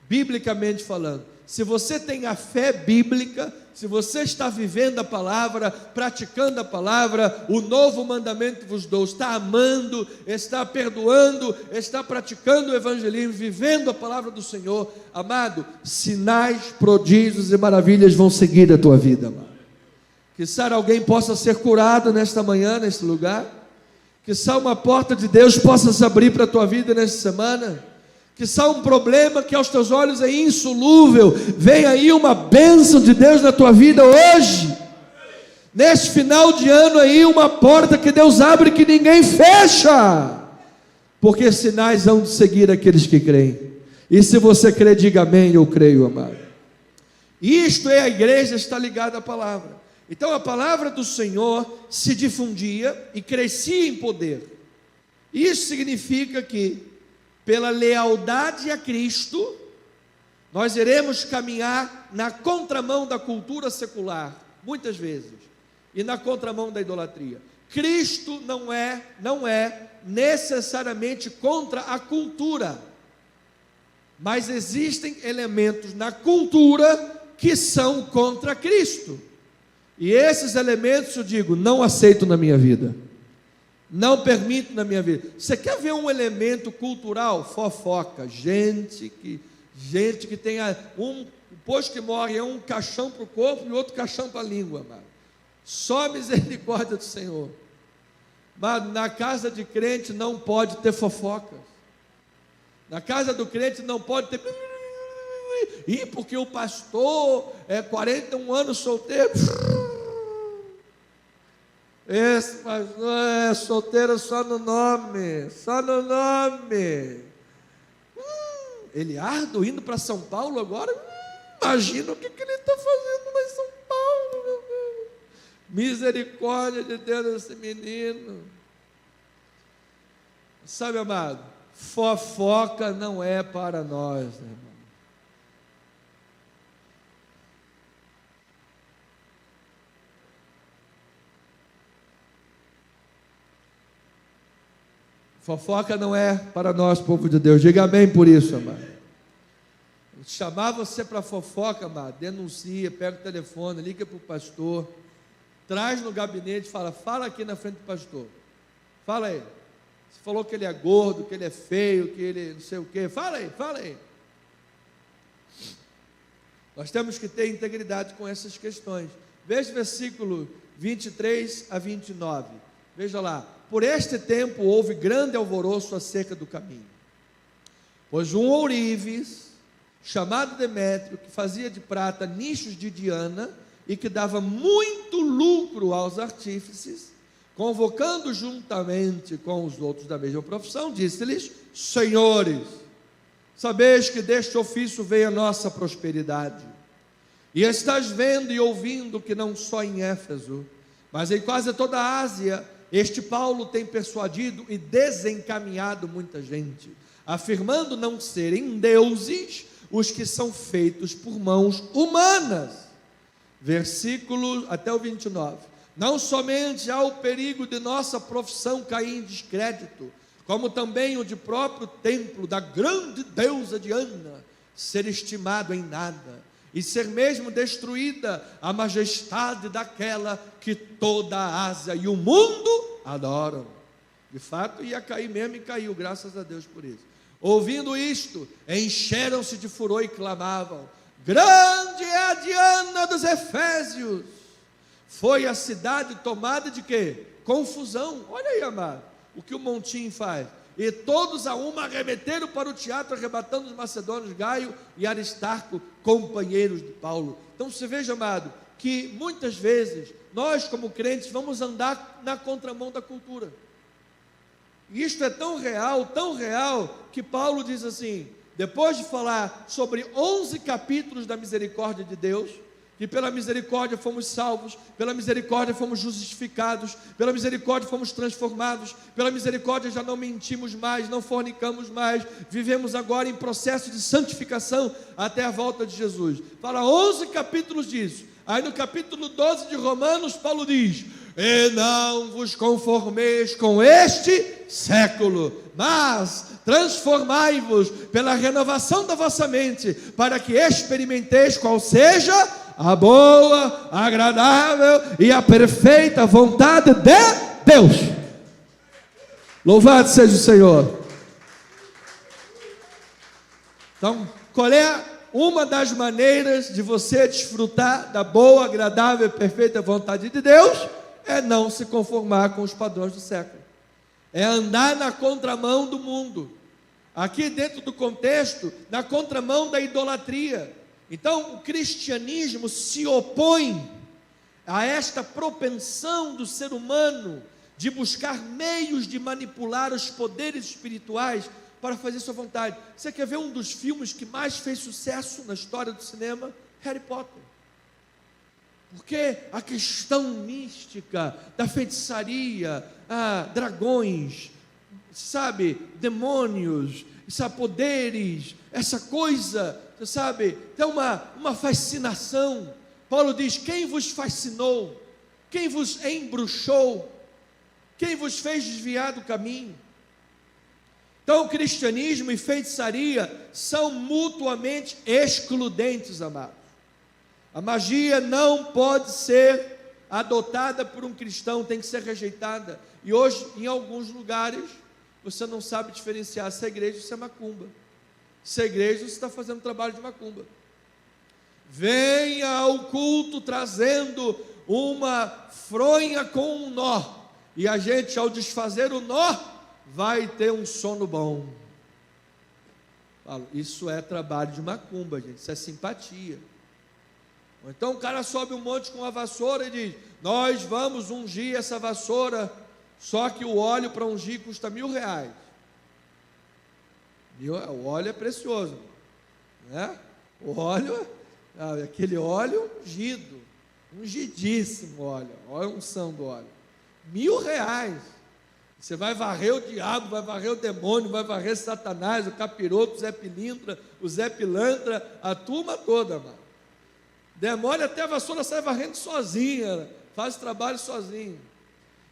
biblicamente falando. Se você tem a fé bíblica, se você está vivendo a palavra, praticando a palavra, o novo mandamento vos dou, está amando, está perdoando, está praticando o evangelismo, vivendo a palavra do Senhor, amado, sinais, prodígios e maravilhas vão seguir a tua vida, amado. Quizá alguém possa ser curado nesta manhã, neste lugar. Quizá uma porta de Deus possa se abrir para a tua vida nesta semana. Quizá um problema que aos teus olhos é insolúvel, vem aí uma bênção de Deus na tua vida hoje. Neste final de ano aí, uma porta que Deus abre que ninguém fecha. Porque sinais hão de seguir aqueles que creem. E se você crê, diga amém, eu creio, amado. Isto é, a igreja está ligada à palavra. Então a palavra do Senhor se difundia e crescia em poder. Isso significa que, pela lealdade a Cristo, nós iremos caminhar na contramão da cultura secular, muitas vezes, e na contramão da idolatria. Cristo não é necessariamente contra a cultura. Mas existem elementos na cultura que são contra Cristo. E esses elementos, eu digo, não aceito na minha vida. Não permito na minha vida. Você quer ver um elemento cultural? Fofoca. Gente que tem depois que morre, é um caixão para o corpo e outro caixão para a língua, mano. Só a misericórdia do Senhor. Mas na casa de crente não pode ter fofoca. Na casa do crente não pode ter... E porque o pastor é 41 anos solteiro. Esse pastor é solteiro só no nome. Só no nome. Eliardo indo para São Paulo agora. Imagina o que ele está fazendo lá em São Paulo, meu Deus. Misericórdia de Deus esse menino. Sabe, amado, fofoca não é para nós, né, irmão? Fofoca não é para nós, povo de Deus. Diga amém por isso, amado. Chamar você para fofoca, amado, denuncia, pega o telefone, liga para o pastor, traz no gabinete, fala aqui na frente do pastor. Fala aí. Você falou que ele é gordo, que ele é feio, que ele não sei o quê. Fala aí. Nós temos que ter integridade com essas questões. Veja o versículo 23 a 29. Veja lá. Por este tempo houve grande alvoroço acerca do caminho. Pois um ourives, chamado Demétrio, que fazia de prata nichos de Diana, e que dava muito lucro aos artífices, convocando juntamente com os outros da mesma profissão, disse-lhes: senhores, sabeis que deste ofício veio a nossa prosperidade, e estás vendo e ouvindo que não só em Éfeso, mas em quase toda a Ásia, este Paulo tem persuadido e desencaminhado muita gente, afirmando não serem deuses os que são feitos por mãos humanas. Versículo até o 29. Não somente há o perigo de nossa profissão cair em descrédito, como também o de próprio templo da grande deusa Diana ser estimado em nada, e ser mesmo destruída a majestade daquela que toda a Ásia e o mundo adoram. De fato ia cair mesmo, e caiu, graças a Deus por isso. Ouvindo isto, encheram-se de furor e clamavam: grande é a Diana dos Efésios. Foi a cidade tomada de quê? Confusão. Olha aí, amado, o que o montinho faz. E todos a uma arremeteram para o teatro, arrebatando os macedônios Gaio e Aristarco, companheiros de Paulo. Então você veja, amado, que muitas vezes nós como crentes vamos andar na contramão da cultura. E isto é tão real, que Paulo diz assim, depois de falar sobre 11 capítulos da misericórdia de Deus, que pela misericórdia fomos salvos, pela misericórdia fomos justificados, pela misericórdia fomos transformados, pela misericórdia já não mentimos mais, não fornicamos mais, vivemos agora em processo de santificação até a volta de Jesus. Fala 11 capítulos disso. Aí no capítulo 12 de Romanos, Paulo diz: e não vos conformeis com este século, mas transformai-vos pela renovação da vossa mente, para que experimenteis qual seja a boa, agradável e a perfeita vontade de Deus. Louvado seja o Senhor. Então, qual é uma das maneiras de você desfrutar da boa, agradável e perfeita vontade de Deus? É não se conformar com os padrões do século, é andar na contramão do mundo, aqui dentro do contexto, na contramão da idolatria. Então o cristianismo se opõe a esta propensão do ser humano de buscar meios de manipular os poderes espirituais para fazer sua vontade. Você quer ver um dos filmes que mais fez sucesso na história do cinema? Harry Potter. Porque a questão mística da feitiçaria, dragões, sabe, demônios, poderes, essa coisa, sabe, tem uma fascinação. Paulo diz: quem vos fascinou? Quem vos embruxou? Quem vos fez desviar do caminho? Então, o cristianismo e feitiçaria são mutuamente excludentes, amados. A magia não pode ser adotada por um cristão, tem que ser rejeitada. E hoje, em alguns lugares, você não sabe diferenciar se é igreja ou se é macumba. Se é igreja, você está fazendo trabalho de macumba. Venha ao culto trazendo uma fronha com um nó, e a gente, ao desfazer o nó, vai ter um sono bom. Falo, isso é trabalho de macumba, gente, isso é simpatia. Ou então o cara sobe um monte com uma vassoura e diz: nós vamos ungir essa vassoura, só que o óleo para ungir custa R$1.000. O óleo é precioso, né? O óleo, aquele óleo ungido, ungidíssimo óleo, olha a unção do óleo, R$1.000. Você vai varrer o diabo, vai varrer o demônio, vai varrer Satanás, o capiroto, o Zé Pilintra, o Zé Pilantra, a turma toda, mano. Demônio até a vassoura sai varrendo sozinha, faz o trabalho sozinho.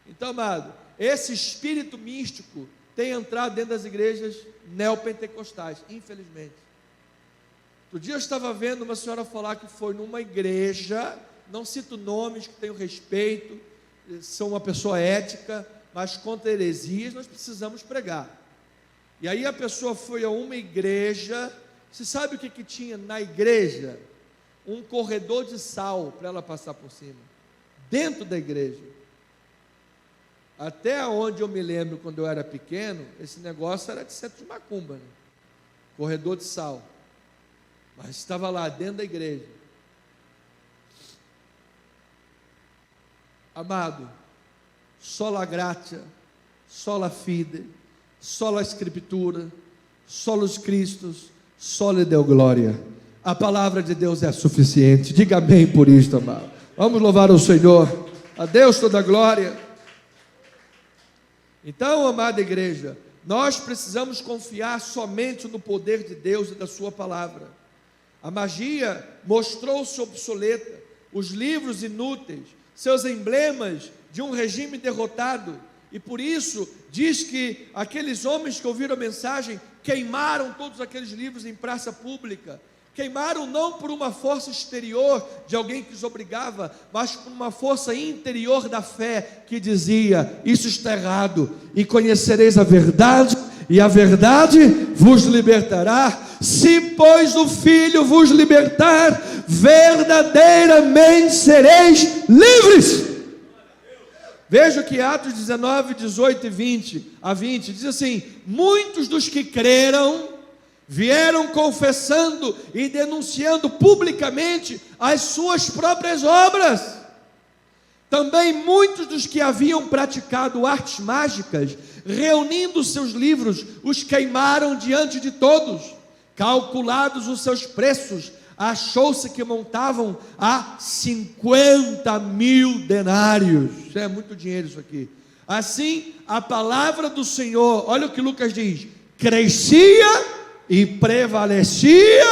Então, amado, esse espírito místico tem entrado dentro das igrejas neopentecostais, infelizmente. Outro dia eu estava vendo uma senhora falar que foi numa igreja, não cito nomes, que tenho respeito, são uma pessoa ética, mas contra heresias nós precisamos pregar. E aí a pessoa foi a uma igreja, você sabe o que tinha na igreja? Um corredor de sal para ela passar por cima, dentro da igreja. Até onde eu me lembro, quando eu era pequeno, esse negócio era de centro de macumba, né? Corredor de sal, mas estava lá dentro da igreja. Amado, sola gratia, sola fide, sola escritura, solos Christus, sole Deo glória. A palavra de Deus é suficiente. Diga amém por isto, amado. Vamos louvar o Senhor. A Deus toda a glória. Então, amada igreja, nós precisamos confiar somente no poder de Deus e da sua palavra. A magia mostrou-se obsoleta, os livros inúteis, seus emblemas de um regime derrotado, e por isso diz que aqueles homens que ouviram a mensagem queimaram todos aqueles livros em praça pública. Queimaram não por uma força exterior de alguém que os obrigava, mas por uma força interior da fé que dizia: isso está errado, e conhecereis a verdade, e a verdade vos libertará. Se pois o Filho vos libertar, verdadeiramente sereis livres. Veja que Atos 19, 18 e 20 a 20 diz assim: muitos dos que creram vieram confessando e denunciando publicamente as suas próprias obras. Também muitos dos que haviam praticado artes mágicas, reunindo seus livros, os queimaram diante de todos. Calculados os seus preços, achou-se que montavam a 50.000 denários. Isso é muito dinheiro isso aqui. Assim, a palavra do Senhor, olha o que Lucas diz, crescia e prevalecia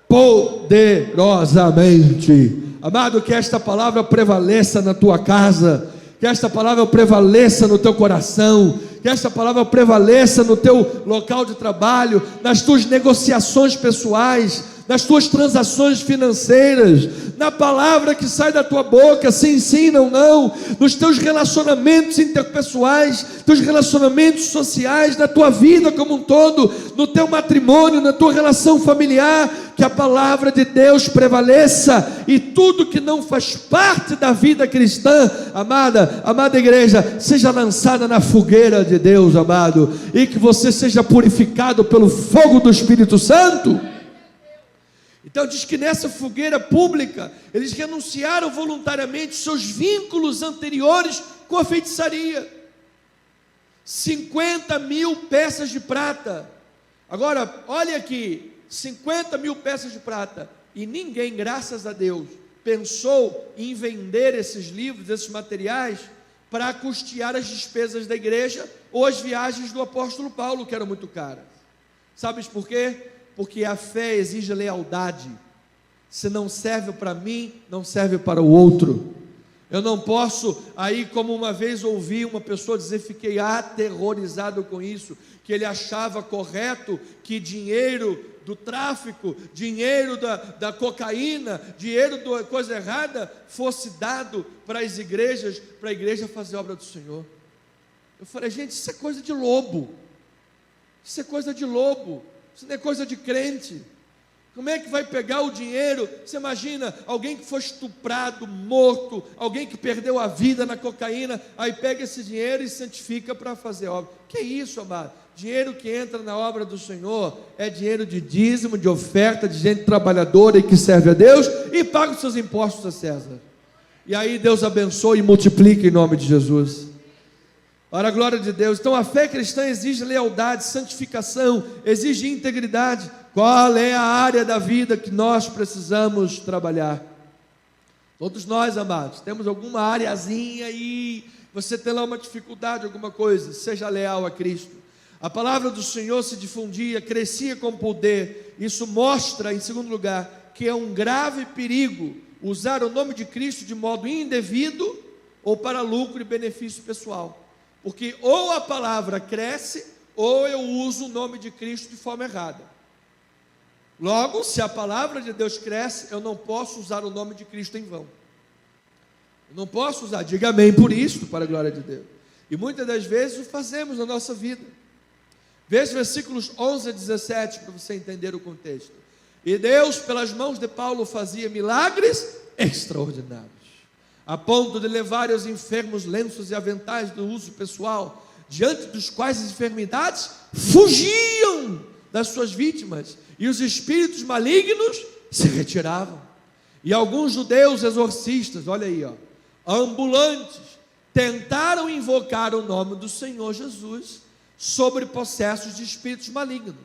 poderosamente. Amado, que esta palavra prevaleça na tua casa, que esta palavra prevaleça no teu coração, que esta palavra prevaleça no teu local de trabalho, nas tuas negociações pessoais, nas tuas transações financeiras, na palavra que sai da tua boca, sim, sim, não, não, nos teus relacionamentos interpessoais, teus relacionamentos sociais, na tua vida como um todo, no teu matrimônio, na tua relação familiar, que a palavra de Deus prevaleça, e tudo que não faz parte da vida cristã, amada igreja, seja lançada na fogueira de Deus, amado, e que você seja purificado pelo fogo do Espírito Santo. Então diz que nessa fogueira pública, eles renunciaram voluntariamente seus vínculos anteriores com a feitiçaria. 50.000 peças de prata. Agora, olha aqui, 50.000 peças de prata. E ninguém, graças a Deus, pensou em vender esses livros, esses materiais, para custear as despesas da igreja ou as viagens do apóstolo Paulo, que eram muito caras. Sabes por quê? Porque a fé exige lealdade. Se não serve para mim, não serve para o outro. Eu não posso, aí como uma vez ouvi uma pessoa dizer, fiquei aterrorizado com isso, que ele achava correto que dinheiro do tráfico, dinheiro da cocaína, dinheiro da coisa errada, fosse dado para as igrejas, para a igreja fazer a obra do Senhor. Eu falei, gente, isso é coisa de lobo, isso é coisa de lobo, isso não é coisa de crente. Como é que vai pegar o dinheiro? Você imagina alguém que foi estuprado, morto, alguém que perdeu a vida na cocaína, aí pega esse dinheiro e santifica para fazer obra. Que isso, amado? Dinheiro que entra na obra do Senhor é dinheiro de dízimo, de oferta, de gente trabalhadora e que serve a Deus e paga os seus impostos a César. E aí Deus abençoe e multiplica em nome de Jesus. Para a glória de Deus. Então a fé cristã exige lealdade, santificação, exige integridade. Qual é a área da vida que nós precisamos trabalhar? Todos nós, amados, temos alguma areazinha aí, você tem lá uma dificuldade, alguma coisa, seja leal a Cristo. A palavra do Senhor se difundia, crescia com poder. Isso mostra, em segundo lugar, que é um grave perigo usar o nome de Cristo de modo indevido ou para lucro e benefício pessoal. Porque ou a palavra cresce, ou eu uso o nome de Cristo de forma errada. Logo, se a palavra de Deus cresce, eu não posso usar o nome de Cristo em vão. Eu não posso usar, diga amém por isto, para a glória de Deus. E muitas das vezes o fazemos na nossa vida. Veja versículos 11 a 17, para você entender o contexto. E Deus, pelas mãos de Paulo, fazia milagres extraordinários, a ponto de levar aos enfermos lenços e aventais do uso pessoal, diante dos quais as enfermidades fugiam das suas vítimas, e os espíritos malignos se retiravam. E alguns judeus exorcistas, olha aí, ambulantes, tentaram invocar o nome do Senhor Jesus sobre possessos de espíritos malignos.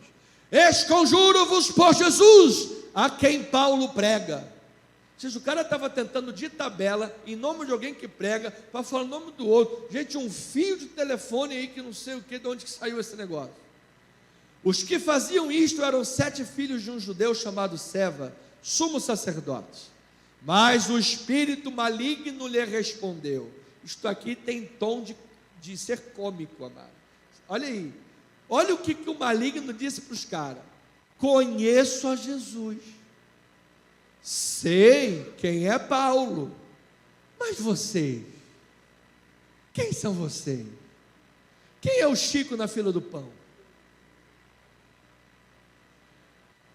Esconjuro-vos por Jesus, a quem Paulo prega. Ou seja, o cara estava tentando de tabela, em nome de alguém que prega, para falar o nome do outro. Gente, um fio de telefone aí que não sei o que, de onde que saiu esse negócio. Os que faziam isto eram 7 filhos de um judeu chamado Seva, sumo sacerdote. Mas o espírito maligno lhe respondeu. Isto aqui tem tom de ser cômico, amado. Olha aí, olha o que o maligno disse para os caras: conheço a Jesus, sei quem é Paulo, mas vocês, quem são vocês? Quem é o Chico na fila do pão?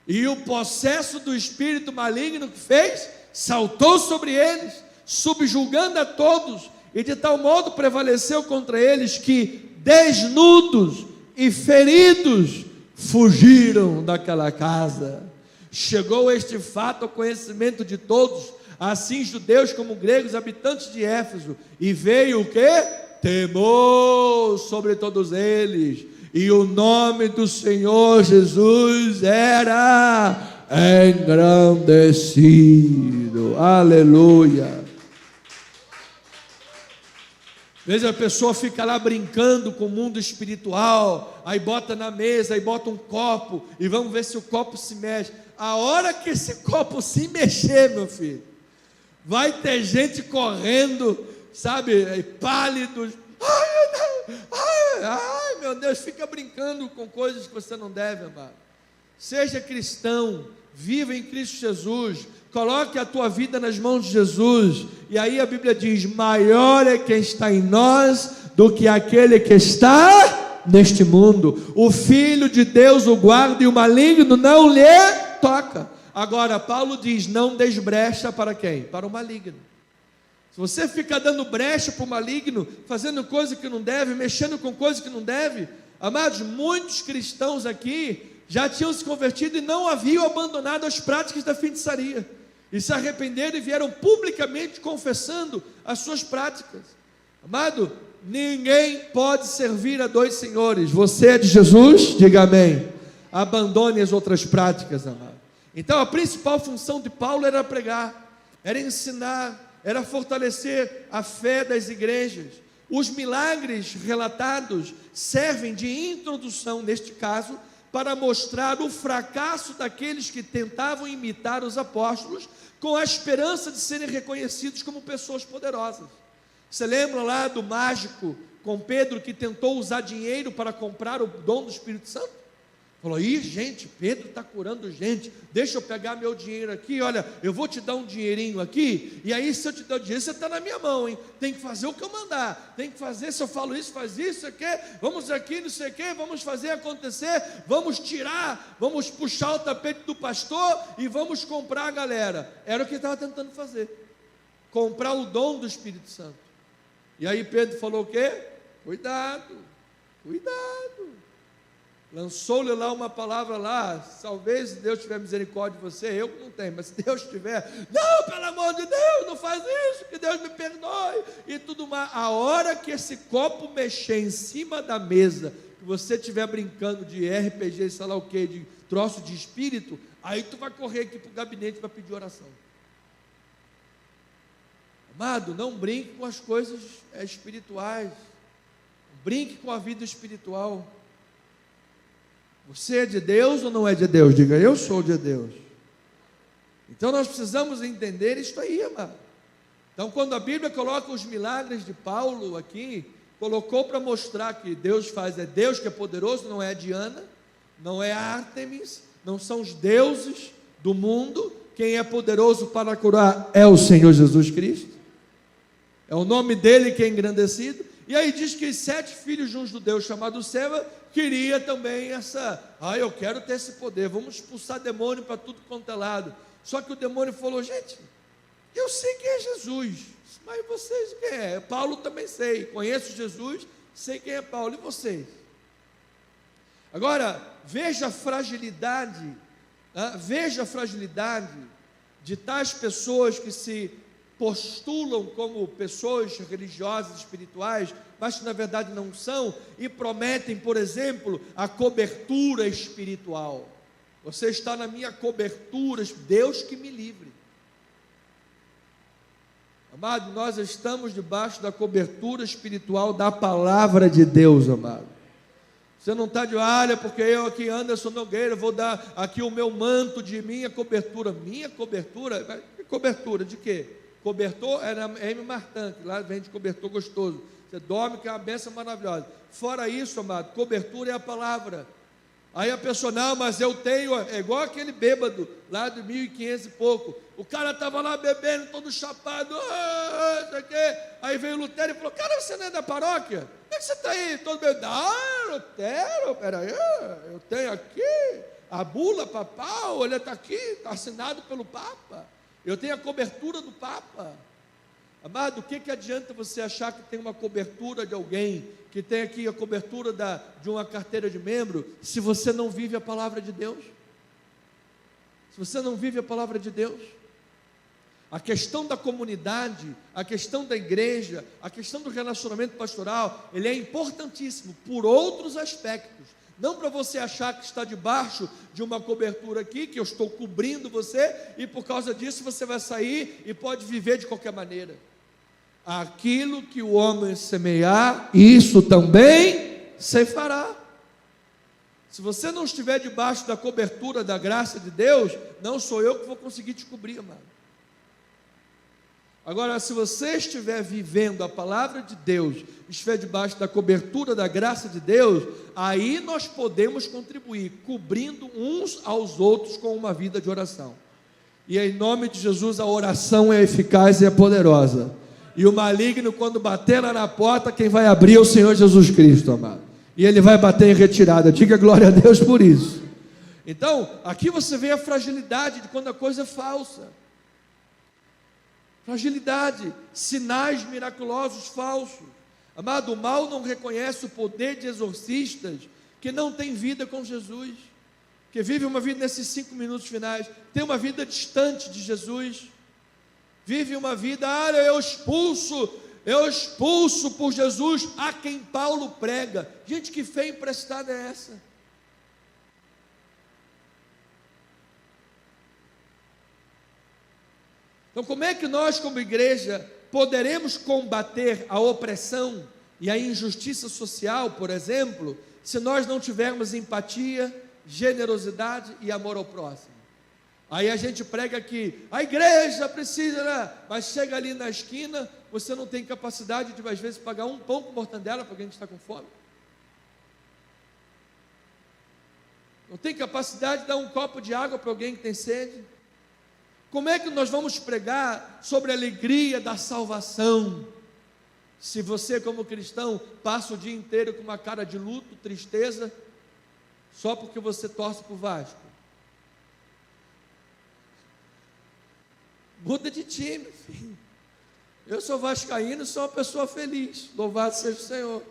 E o possesso do espírito maligno que fez, saltou sobre eles, subjugando a todos, e de tal modo prevaleceu contra eles que, desnudos e feridos, fugiram daquela casa. Chegou este fato ao conhecimento de todos, assim judeus como gregos, habitantes de Éfeso, e veio o quê? Temor sobre todos eles, e o nome do Senhor Jesus era engrandecido. Aleluia. Veja, a pessoa fica lá brincando com o mundo espiritual, aí bota na mesa, aí bota um copo, e vamos ver se o copo se mexe. A hora que esse copo se mexer, meu filho, vai ter gente correndo, sabe, pálidos. Ai, meu Deus, fica brincando com coisas que você não deve, amado. Seja cristão, viva em Cristo Jesus, coloque a tua vida nas mãos de Jesus, e aí a Bíblia diz: maior é quem está em nós do que aquele que está neste mundo. O Filho de Deus o guarda e o maligno não lhe toca. Agora Paulo diz: não des brecha para quem? Para o maligno. Se você fica dando brecha para o maligno, fazendo coisa que não deve, mexendo com coisa que não deve, amados, muitos cristãos aqui já tinham se convertido e não haviam abandonado as práticas da feitiçaria, e se arrependeram e vieram publicamente confessando as suas práticas. Amado, ninguém pode servir a 2 senhores. Você é de Jesus? Diga amém. Abandone as outras práticas, amado. Então a principal função de Paulo era pregar, era ensinar, era fortalecer a fé das igrejas. Os milagres relatados servem de introdução, neste caso, para mostrar o fracasso daqueles que tentavam imitar os apóstolos, com a esperança de serem reconhecidos como pessoas poderosas. Você lembra lá do mágico com Pedro, que tentou usar dinheiro para comprar o dom do Espírito Santo? Falou: ih, gente, Pedro está curando gente, deixa eu pegar meu dinheiro aqui, olha, eu vou te dar um dinheirinho aqui, e aí se eu te der o dinheiro, você está na minha mão, hein? Tem que fazer o que eu mandar, tem que fazer, se eu falo isso, faz isso, vamos aqui, não sei o que, vamos fazer acontecer, vamos tirar, vamos puxar o tapete do pastor e vamos comprar a galera. Era o que ele estava tentando fazer, comprar o dom do Espírito Santo. E aí Pedro falou o quê? Cuidado, cuidado. Lançou-lhe lá uma palavra lá, talvez Deus tiver misericórdia de você, eu não tenho, mas se Deus tiver, não, pelo amor de Deus, não faz isso, que Deus me perdoe, e tudo mais. A hora que esse copo mexer em cima da mesa, que você estiver brincando de RPG, sei lá o que, de troço de espírito, aí tu vai correr aqui para o gabinete para pedir oração. Amado, não brinque com as coisas espirituais, brinque com a vida espiritual. Você é de Deus ou não é de Deus? Diga: eu sou de Deus. Então nós precisamos entender isso aí, amado. Então, quando a Bíblia coloca os milagres de Paulo aqui, colocou para mostrar que Deus faz, é Deus que é poderoso, não é a Diana, não é a Ártemis, não são os deuses do mundo. Quem é poderoso para curar é o Senhor Jesus Cristo, é o nome dele que é engrandecido. E aí diz que 7 filhos de um judeu chamado Seva queria também eu quero ter esse poder, vamos expulsar demônio para tudo quanto é lado. Só que o demônio falou: gente, eu sei quem é Jesus, mas vocês quem é? Paulo também sei, conheço Jesus, sei quem é Paulo, e vocês? Agora, veja a fragilidade de tais pessoas que se postulam como pessoas religiosas, espirituais, mas que na verdade não são, e prometem, por exemplo, a cobertura espiritual. Você está na minha cobertura, Deus que me livre. Amado, nós estamos debaixo da cobertura espiritual da palavra de Deus, amado. Você não está de olha, porque eu aqui, Anderson Nogueira, vou dar aqui o meu manto de minha cobertura. Minha cobertura? Cobertura de quê? Cobertor era M. Martin, que lá vende cobertor gostoso. Você dorme, que é uma bênção maravilhosa. Fora isso, amado, cobertura é a palavra. Aí a pessoa: não, mas eu tenho, é igual aquele bêbado lá de 1500 e pouco. O cara estava lá bebendo, todo chapado, aí veio o Lutero e falou: cara, você não é da paróquia? Como é que você está aí? Todo bebendo. Lutero, peraí, eu tenho aqui a bula papal, ele está aqui, está assinado pelo Papa. Eu tenho a cobertura do Papa. Amado, o que adianta você achar que tem uma cobertura de alguém, que tem aqui a cobertura de uma carteira de membro, se você não vive a palavra de Deus? Se você não vive a palavra de Deus? A questão da comunidade, a questão da igreja, a questão do relacionamento pastoral, ele é importantíssimo por outros aspectos. Não para você achar que está debaixo de uma cobertura aqui, que eu estou cobrindo você, e por causa disso você vai sair e pode viver de qualquer maneira. Aquilo que o homem semear, isso também ceifará. Se você não estiver debaixo da cobertura da graça de Deus, não sou eu que vou conseguir te cobrir, amado. Agora, se você estiver vivendo a palavra de Deus, estiver debaixo da cobertura da graça de Deus, aí nós podemos contribuir, cobrindo uns aos outros com uma vida de oração. E em nome de Jesus, a oração é eficaz e é poderosa. E o maligno, quando bater lá na porta, quem vai abrir é o Senhor Jesus Cristo, amado. E ele vai bater em retirada. Diga glória a Deus por isso. Então, aqui você vê a fragilidade de quando a coisa é falsa. Fragilidade, sinais miraculosos falsos. Amado, o mal não reconhece o poder de exorcistas que não tem vida com Jesus, que vive uma vida nesses 5 minutos finais, tem uma vida distante de Jesus, vive uma vida, eu expulso por Jesus a quem Paulo prega. Gente, que fé emprestada é essa? Então, como é que nós, como igreja, poderemos combater a opressão e a injustiça social, por exemplo, se nós não tivermos empatia, generosidade e amor ao próximo. Aí a gente prega que a igreja precisa, né? Mas chega ali na esquina, você não tem capacidade de, às vezes, pagar um pão com mortandela para alguém que está com fome. Não tem capacidade de dar um copo de água para alguém que tem sede. Como é que nós vamos pregar sobre a alegria da salvação, se você, como cristão, passa o dia inteiro com uma cara de luto, tristeza, só porque você torce para o Vasco? Muda de time, filho. Eu sou vascaíno e sou uma pessoa feliz. Louvado seja o Senhor.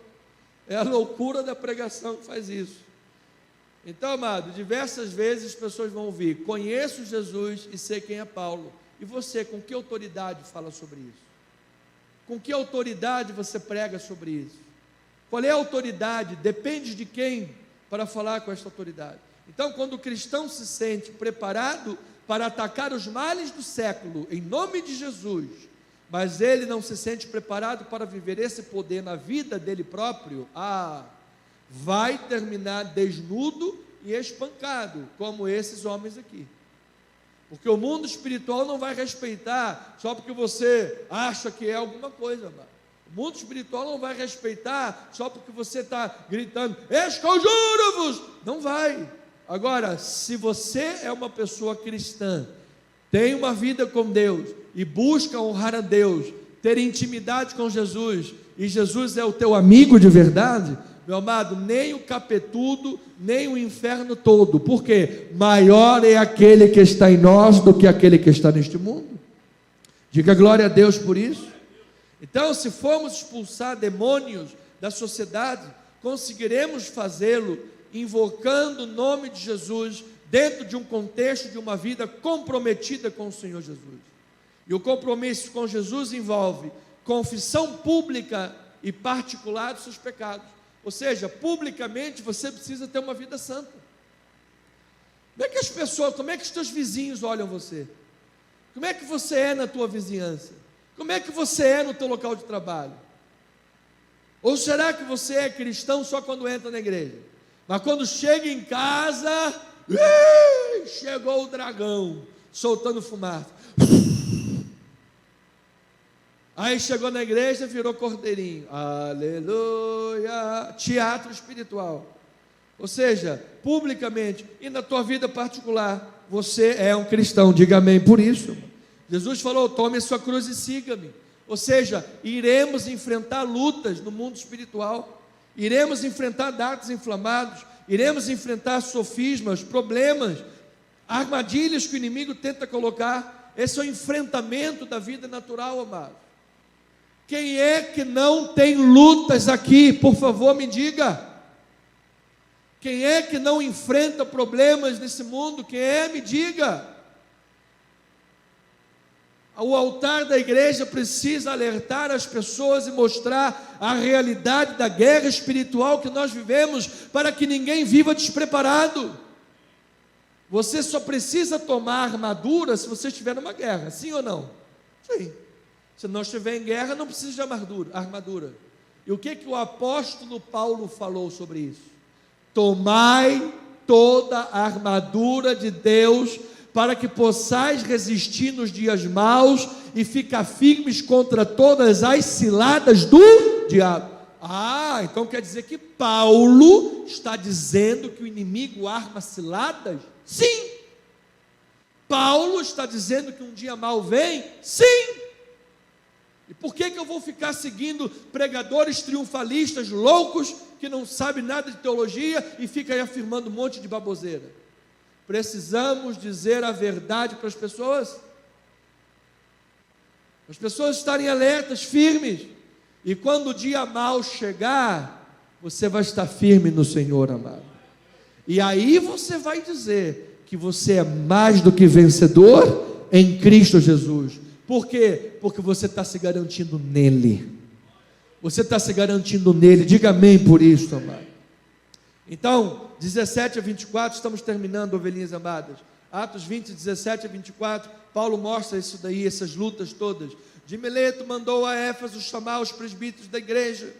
É a loucura da pregação que faz isso. Então, amado, diversas vezes as pessoas vão ouvir: conheço Jesus e sei quem é Paulo. E você, com que autoridade fala sobre isso? Com que autoridade você prega sobre isso? Qual é a autoridade? Depende de quem para falar com esta autoridade. Então, quando o cristão se sente preparado para atacar os males do século, em nome de Jesus, mas ele não se sente preparado para viver esse poder na vida dele próprio, vai terminar desnudo e espancado, como esses homens aqui. Porque o mundo espiritual não vai respeitar só porque você acha que é alguma coisa, mano. O mundo espiritual não vai respeitar só porque você está gritando: esconjuro-vos! Não vai. Agora, se você é uma pessoa cristã, tem uma vida com Deus e busca honrar a Deus, ter intimidade com Jesus, e Jesus é o teu amigo de verdade, meu amado, nem o capetudo, nem o inferno todo, porque maior é aquele que está em nós do que aquele que está neste mundo. Diga glória a Deus por isso. Então, se formos expulsar demônios da sociedade, conseguiremos fazê-lo invocando o nome de Jesus, dentro de um contexto de uma vida comprometida com o Senhor Jesus. E o compromisso com Jesus envolve confissão pública e particular dos seus pecados. Ou seja, publicamente você precisa ter uma vida santa. Como é que as pessoas, como é que os teus vizinhos olham você? Como é que você é na tua vizinhança? Como é que você é no teu local de trabalho? Ou será que você é cristão só quando entra na igreja? Mas quando chega em casa, chegou o dragão, soltando fumaça. Aí chegou na igreja, virou cordeirinho. Aleluia. Teatro espiritual. Ou seja, publicamente e na tua vida particular, você é um cristão. Diga amém por isso. Jesus falou: tome a sua cruz e siga-me. Ou seja, iremos enfrentar lutas no mundo espiritual. Iremos enfrentar dardos inflamados. Iremos enfrentar sofismas, problemas, armadilhas que o inimigo tenta colocar. Esse é o enfrentamento da vida natural, amado. Quem é que não tem lutas aqui? Por favor, me diga. Quem é que não enfrenta problemas nesse mundo? Quem é? Me diga. O altar da igreja precisa alertar as pessoas e mostrar a realidade da guerra espiritual que nós vivemos, para que ninguém viva despreparado. Você só precisa tomar armadura se você estiver numa guerra, sim ou não? Sim. Se não estiver em guerra, não precisa de armadura. E o que o apóstolo Paulo falou sobre isso? Tomai toda a armadura de Deus, para que possais resistir nos dias maus e ficar firmes contra todas as ciladas do diabo. Então quer dizer que Paulo está dizendo que o inimigo arma ciladas? Sim. Paulo está dizendo que um dia mau vem? Sim. E por que eu vou ficar seguindo pregadores triunfalistas loucos, que não sabem nada de teologia e ficam aí afirmando um monte de baboseira? Precisamos dizer a verdade para as pessoas estarem alertas, firmes, e quando o dia mau chegar, você vai estar firme no Senhor, amado, e aí você vai dizer que você é mais do que vencedor em Cristo Jesus. Por quê? Porque você está se garantindo nele. Diga amém por isso, amado. Então, 17 a 24, estamos terminando, ovelhinhas amadas. Atos 20, 17 a 24, Paulo mostra isso daí, essas lutas todas. De Mileto mandou a Éfeso chamar os presbíteros da igreja.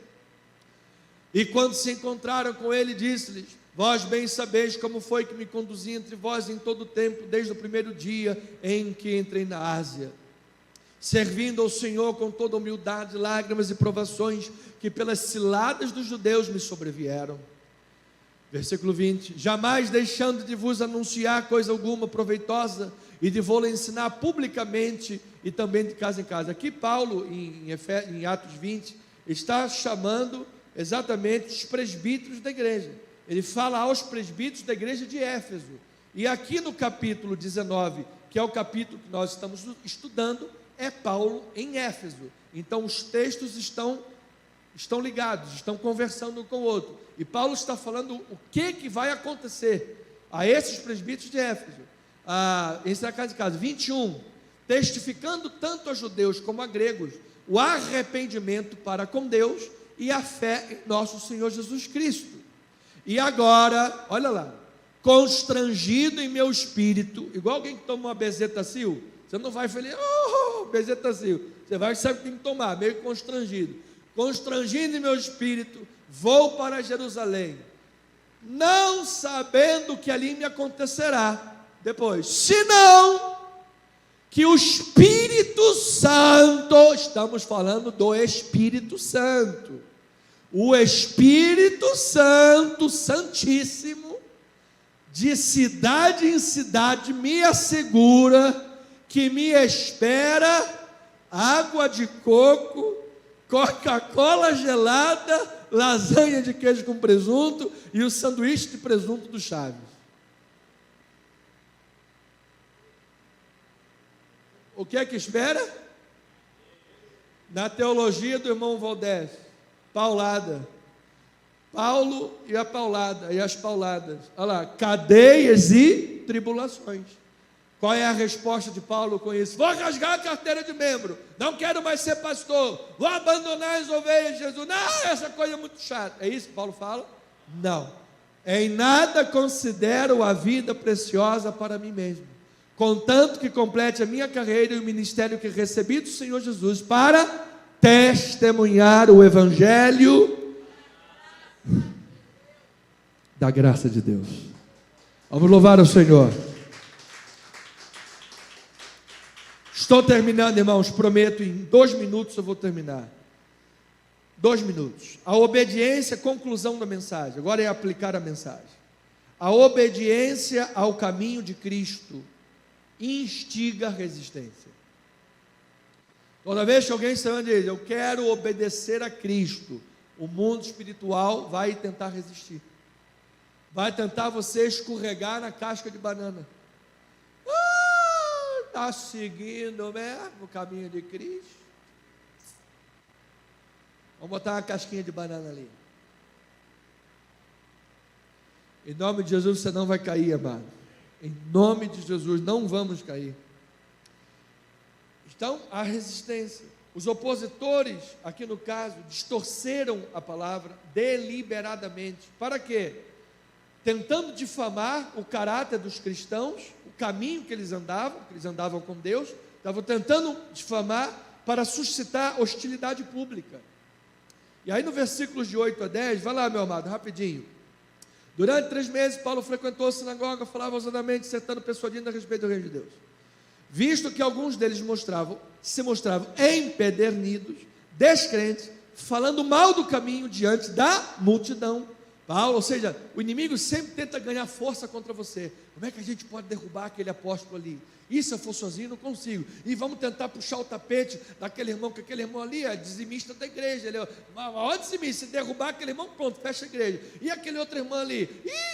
E quando se encontraram com ele, disse-lhes: Vós bem sabeis como foi que me conduzi entre vós em todo o tempo, desde o primeiro dia em que entrei na Ásia, servindo ao Senhor com toda humildade, lágrimas e provações que pelas ciladas dos judeus me sobrevieram. Versículo 20: jamais deixando de vos anunciar coisa alguma proveitosa, e de vou-la ensinar publicamente e também de casa em casa. Aqui Paulo, em Atos 20, está chamando exatamente os presbíteros da igreja. Ele fala aos presbíteros da igreja de Éfeso. E aqui no capítulo 19, que é o capítulo que nós estamos estudando, é Paulo em Éfeso. Então os textos estão ligados, estão conversando um com o outro. E Paulo está falando o que vai acontecer a esses presbíteros de Éfeso. Esse é a casa de casa. 21, testificando tanto a judeus como a gregos o arrependimento para com Deus e a fé em nosso Senhor Jesus Cristo. E agora, olha lá, constrangido em meu espírito, igual alguém que toma uma bezetacil, você não vai falar, bezetacil, você vai saber o que tem que tomar, meio constrangido em meu espírito, vou para Jerusalém, não sabendo o que ali me acontecerá depois, senão que o Espírito Santo, estamos falando do Espírito Santo, o Espírito Santo, Santíssimo, de cidade em cidade, me assegura que me espera água de coco, Coca-Cola gelada, lasanha de queijo com presunto e o sanduíche de presunto do Chaves. O que é que espera? Na teologia do irmão Valdés, paulada. Paulo e a paulada, e as pauladas. Olha lá, cadeias e tribulações. Qual é a resposta de Paulo com isso? Vou rasgar a carteira de membro, não quero mais ser pastor, vou abandonar as ovelhas de Jesus. Não, essa coisa é muito chata. É isso que Paulo fala? Não. Em nada considero a vida preciosa para mim mesmo, contanto que complete a minha carreira e o ministério que recebi do Senhor Jesus para testemunhar o Evangelho da graça de Deus. Vamos louvar o Senhor. Estou terminando, irmãos, prometo, em 2 minutos eu vou terminar. 2 minutos. A obediência, conclusão da mensagem. Agora é aplicar a mensagem. A obediência ao caminho de Cristo instiga a resistência. Toda vez que alguém se diz, eu quero obedecer a Cristo, o mundo espiritual vai tentar resistir. Vai tentar você escorregar na casca de banana. Está seguindo mesmo o caminho de Cristo? Vamos botar uma casquinha de banana ali. Em nome de Jesus você não vai cair, amado. Em nome de Jesus não vamos cair. Então, a resistência. Os opositores, aqui no caso, distorceram a palavra deliberadamente. Para quê? Tentando difamar o caráter dos cristãos, o caminho que eles andavam com Deus, estavam tentando difamar para suscitar hostilidade pública. E aí no versículos de 8 a 10, vai lá, meu amado, rapidinho. Durante 3 meses, Paulo frequentou a sinagoga, falava ousadamente, dissertando, persuadindo a respeito do reino de Deus. Visto que alguns deles se mostravam empedernidos, descrentes, falando mal do caminho diante da multidão. Paulo, ou seja, o inimigo sempre tenta ganhar força contra você. Como é que a gente pode derrubar aquele apóstolo ali? E se eu for sozinho, não consigo. E vamos tentar puxar o tapete daquele irmão, que aquele irmão ali é dizimista da igreja. Ele é o maior dizimista. Se derrubar aquele irmão, pronto, fecha a igreja. E aquele outro irmão ali?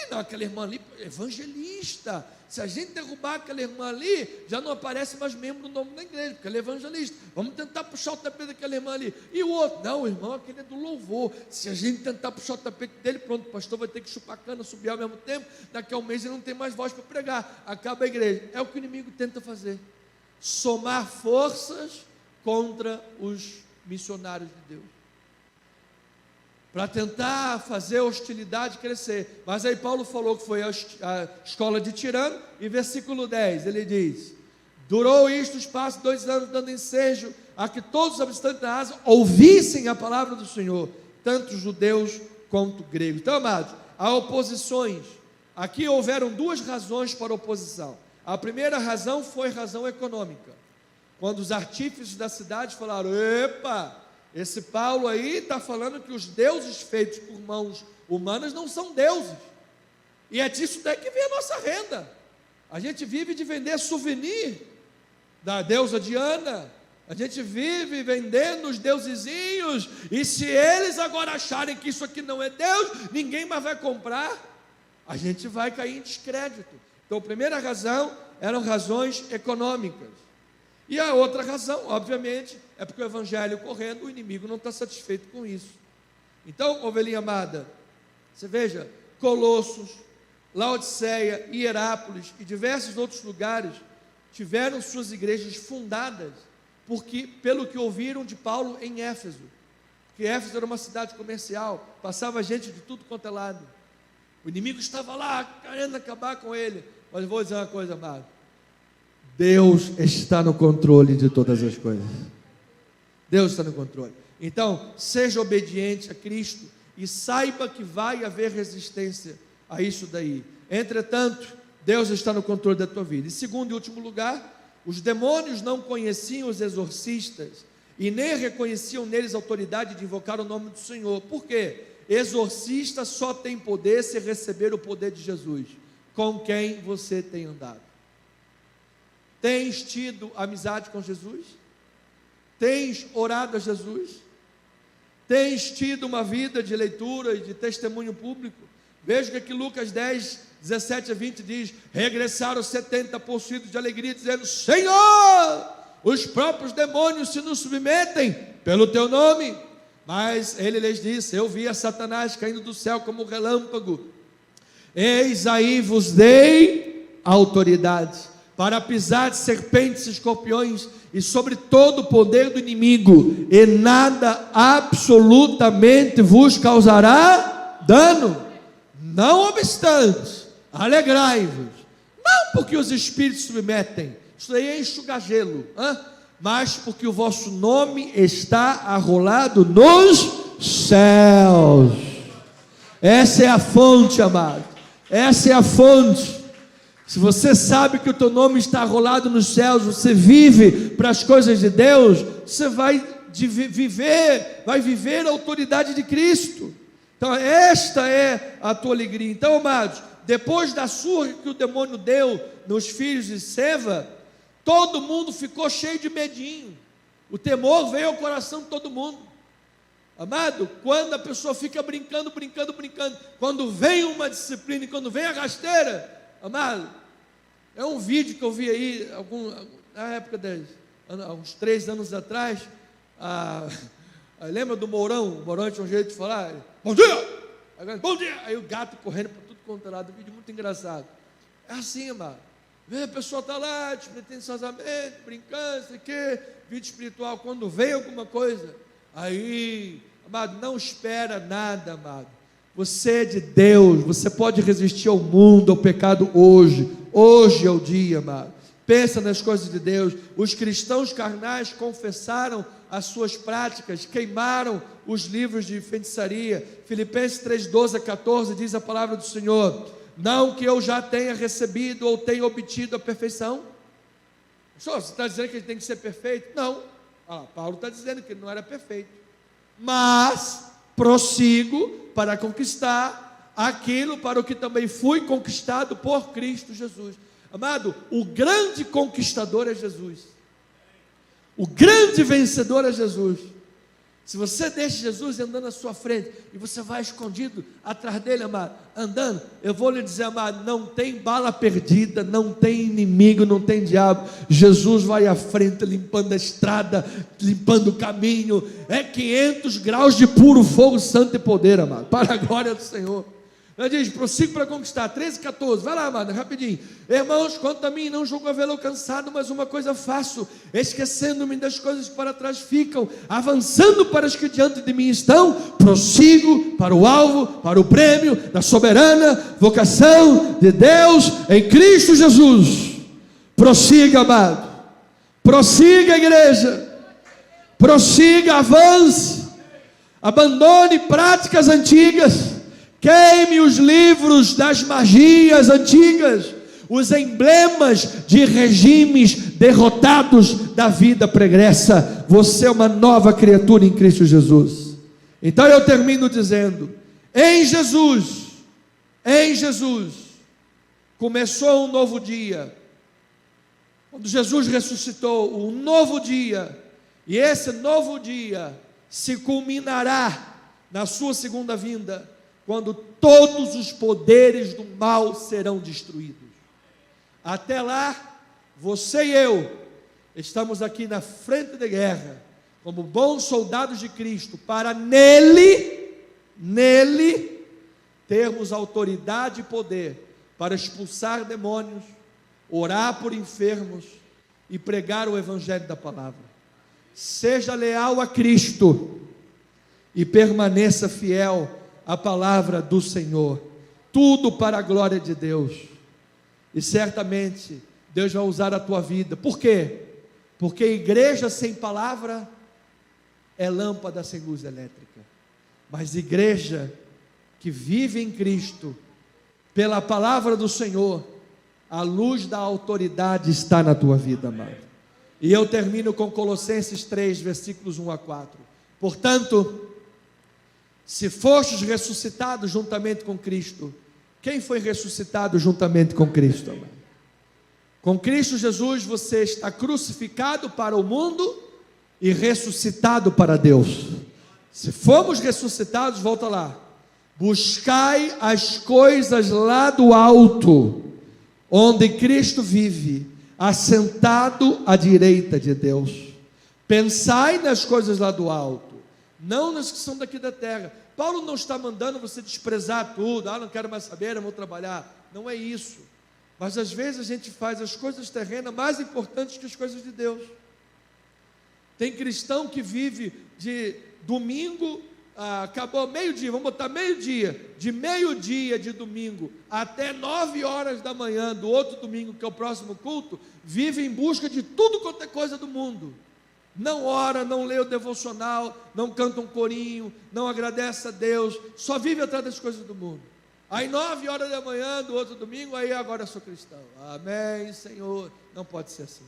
Não, aquele irmão ali, evangelista. Se a gente derrubar aquela irmã ali, já não aparece mais membro do nome da igreja, porque ele é evangelista. Vamos tentar puxar o tapete daquela irmã ali. E o outro? Não, o irmão aquele é do louvor. Se a gente tentar puxar o tapete dele, pronto, o pastor vai ter que chupar a cana, subir ao mesmo tempo. Daqui a um mês ele não tem mais voz para pregar. Acaba a igreja. É o que o inimigo tenta fazer. Somar forças contra os missionários de Deus, para tentar fazer a hostilidade crescer. Mas aí Paulo falou que foi a escola de Tirano, e versículo 10, ele diz, durou isto o espaço de 2 anos, dando ensejo a que todos os habitantes da Ásia ouvissem a palavra do Senhor, tanto judeus quanto gregos. Então, amados, há oposições. Aqui houveram duas razões para a oposição. A primeira razão foi razão econômica. Quando os artífices da cidade falaram: epa, esse Paulo aí está falando que os deuses feitos por mãos humanas não são deuses. E é disso daí que vem a nossa renda. A gente vive de vender souvenir da deusa Diana. A gente vive vendendo os deusezinhos. E se eles agora acharem que isso aqui não é Deus, ninguém mais vai comprar. A gente vai cair em descrédito. Então a primeira razão eram razões econômicas. E a outra razão, obviamente, é porque o evangelho correndo, o inimigo não está satisfeito com isso. Então, ovelhinha amada, você veja, Colossos, Laodiceia, Hierápolis e diversos outros lugares tiveram suas igrejas fundadas pelo que ouviram de Paulo em Éfeso. Porque Éfeso era uma cidade comercial, passava gente de tudo quanto é lado. O inimigo estava lá querendo acabar com ele. Mas eu vou dizer uma coisa, amado: Deus está no controle de todas as coisas. Deus está no controle. Então, seja obediente a Cristo e saiba que vai haver resistência a isso daí. Entretanto, Deus está no controle da tua vida. E segundo e último lugar, os demônios não conheciam os exorcistas e nem reconheciam neles a autoridade de invocar o nome do Senhor. Por quê? Exorcista só tem poder se receber o poder de Jesus. Com quem você tem andado? Tens tido amizade com Jesus? Tens orado a Jesus? Tens tido uma vida de leitura e de testemunho público? Veja que Lucas 10, 17 a 20 diz: regressaram 70 possuídos de alegria, dizendo: Senhor, os próprios demônios se nos submetem pelo teu nome. Mas ele lhes disse: eu vi a Satanás caindo do céu como um relâmpago. Eis aí vos dei autoridade para pisar de serpentes e escorpiões e sobre todo o poder do inimigo, e nada absolutamente vos causará dano. Não obstante, alegrai-vos, não porque os espíritos se submetem, isso aí é enxugar gelo, mas porque o vosso nome está arrolado nos céus. Essa é a fonte, amado. Essa é a fonte. Se você sabe que o teu nome está arrolado nos céus, você vive para as coisas de Deus, você vai viver a autoridade de Cristo. Então esta é a tua alegria. Então, amados, depois da surra que o demônio deu nos filhos de Seva, todo mundo ficou cheio de medinho. O temor veio ao coração de todo mundo. Amado, quando a pessoa fica brincando, quando vem uma disciplina e quando vem a rasteira, amado, é um vídeo que eu vi aí, na época uns 3 anos atrás, lembra do Mourão? O Mourão tinha um jeito de falar: bom dia! Bom dia! Aí o gato correndo para tudo quanto é lado, um vídeo muito engraçado. É assim, amado. Vê, a pessoa está lá, despretensiosamente, brincando, sei o quê, vida espiritual. Quando vem alguma coisa, aí, amado, não espera nada, amado. Você é de Deus, você pode resistir ao mundo, ao pecado hoje. Hoje é o dia, amado. Pensa nas coisas de Deus. Os cristãos carnais confessaram as suas práticas, queimaram os livros de feitiçaria. Filipenses 3:12 a 14 diz a palavra do Senhor: não que eu já tenha recebido ou tenha obtido a perfeição. Você está dizendo que ele tem que ser perfeito? Não. Paulo está dizendo que ele não era perfeito, mas prossigo para conquistar aquilo para o que também fui conquistado por Cristo Jesus. Amado, o grande conquistador é Jesus, o grande vencedor é Jesus. Se você deixa Jesus andando à sua frente e você vai escondido atrás dele, amado, andando, eu vou lhe dizer, amado, não tem bala perdida, não tem inimigo, não tem diabo. Jesus vai à frente, limpando a estrada, limpando o caminho. É 500 graus de puro fogo, santo e poder, amado, para a glória do Senhor. Ele diz: prossigo para conquistar. 13:14, vai lá, amado, rapidinho. Irmãos, quanto a mim, não julgo havê-lo alcançado, mas uma coisa faço, esquecendo-me das coisas que para trás ficam, avançando para as que diante de mim estão, prossigo para o alvo, para o prêmio da soberana vocação de Deus em Cristo Jesus. Prossiga, amado, prossiga, igreja, prossiga, avance, abandone práticas antigas, Queime os livros das magias antigas, os emblemas de regimes derrotados da vida pregressa. Você é uma nova criatura em Cristo Jesus. Então eu termino dizendo: em Jesus, começou um novo dia. Quando Jesus ressuscitou, um novo dia, e esse novo dia se culminará na sua segunda vinda, quando todos os poderes do mal serão destruídos. Até lá, você e eu estamos aqui na frente da guerra, como bons soldados de Cristo, para nele termos autoridade e poder para expulsar demônios, orar por enfermos e pregar o evangelho da palavra. Seja leal a Cristo e permaneça fiel à palavra do Senhor, tudo para a glória de Deus, e certamente Deus vai usar a tua vida. Por quê? Porque igreja sem palavra é lâmpada sem luz elétrica, mas igreja que vive em Cristo, pela palavra do Senhor, a luz da autoridade está na tua vida, amado. E eu termino com Colossenses 3, versículos 1 a 4. Portanto, se fostes ressuscitados juntamente com Cristo, quem foi ressuscitado juntamente com Cristo, amado? Com Cristo Jesus você está crucificado para o mundo e ressuscitado para Deus. Se fomos ressuscitados, volta lá, buscai as coisas lá do alto, onde Cristo vive, assentado à direita de Deus. Pensai nas coisas lá do alto, não nas que são daqui da terra. Paulo não está mandando você desprezar tudo, não quero mais saber, eu vou trabalhar. Não é isso. Mas às vezes a gente faz as coisas terrenas mais importantes que as coisas de Deus. Tem cristão que vive de domingo, acabou meio-dia, vamos botar meio-dia, de meio-dia de domingo até 9 horas da manhã do outro domingo, que é o próximo culto, vive em busca de tudo quanto é coisa do mundo. Não ora, não lê o devocional, não canta um corinho, não agradece a Deus, só vive atrás das coisas do mundo. Aí 9 horas da manhã do outro domingo, aí agora eu sou cristão. Amém, Senhor. Não pode ser assim.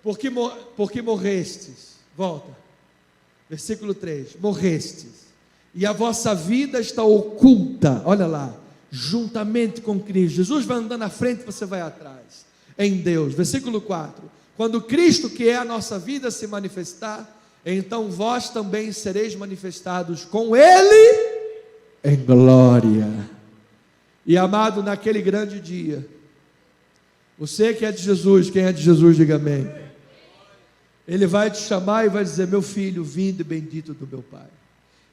Porque morrestes, volta, versículo 3, morrestes, e a vossa vida está oculta, olha lá, juntamente com Cristo. Jesus vai andando na frente, você vai atrás, em Deus. Versículo 4, quando Cristo, que é a nossa vida, se manifestar, então vós também sereis manifestados com Ele em glória. E amado, naquele grande dia, você que é de Jesus, quem é de Jesus, diga amém. Ele vai te chamar e vai dizer: meu filho, vindo bendito do meu Pai.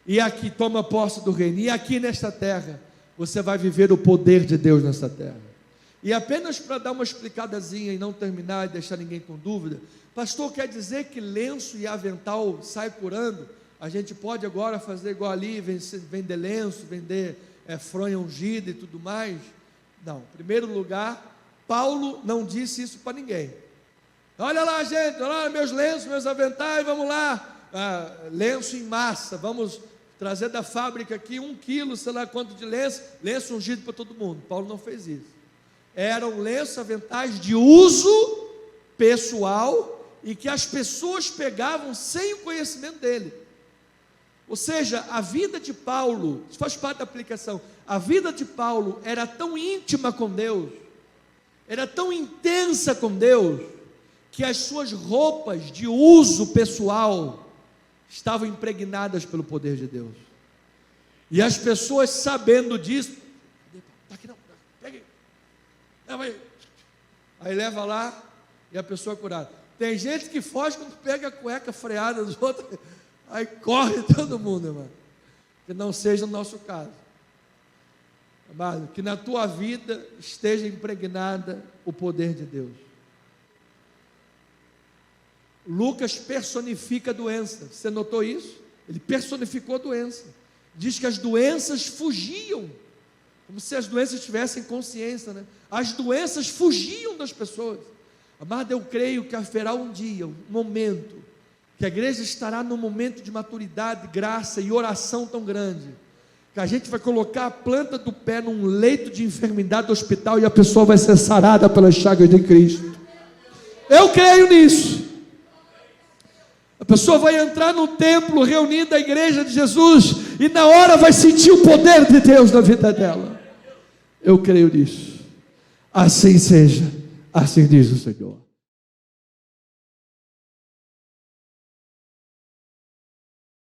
E aqui, toma posse do reino. E aqui nesta terra, você vai viver o poder de Deus nessa terra. E apenas para dar uma explicadazinha e não terminar e deixar ninguém com dúvida, pastor, quer dizer que lenço e avental sai curando? A gente pode agora fazer igual ali, vender lenço, vender fronha ungida e tudo mais? Não, em primeiro lugar, Paulo não disse isso para ninguém. Olha lá, gente, olha lá meus lenços, meus aventais, vamos lá, lenço em massa, vamos trazer da fábrica aqui 1 quilo, sei lá quanto de lenço ungido para todo mundo. Paulo não fez isso. Eram lenços, aventais de uso pessoal e que as pessoas pegavam sem o conhecimento dele. Ou seja, a vida de Paulo, isso faz parte da aplicação, a vida de Paulo era tão íntima com Deus, era tão intensa com Deus, que as suas roupas de uso pessoal estavam impregnadas pelo poder de Deus. E as pessoas sabendo disso, está aqui não, pega aí. Aí leva lá e a pessoa é curada. Tem gente que foge quando pega a cueca freada dos outros, aí corre todo mundo, irmão. Que não seja o nosso caso. Amado, que na tua vida esteja impregnada o poder de Deus. Lucas personifica a doença. Você notou isso? Ele personificou a doença. Diz que as doenças fugiam, como se as doenças tivessem consciência, né? As doenças fugiam das pessoas. Amado, eu creio que haverá um dia, um momento, que a igreja estará num momento de maturidade, graça e oração tão grande, que a gente vai colocar a planta do pé num leito de enfermidade do hospital e a pessoa vai ser sarada pelas chagas de Cristo. Eu creio nisso. A pessoa vai entrar no templo reunida a igreja de Jesus e na hora vai sentir o poder de Deus na vida dela. Eu creio nisso. Assim seja, assim diz o Senhor.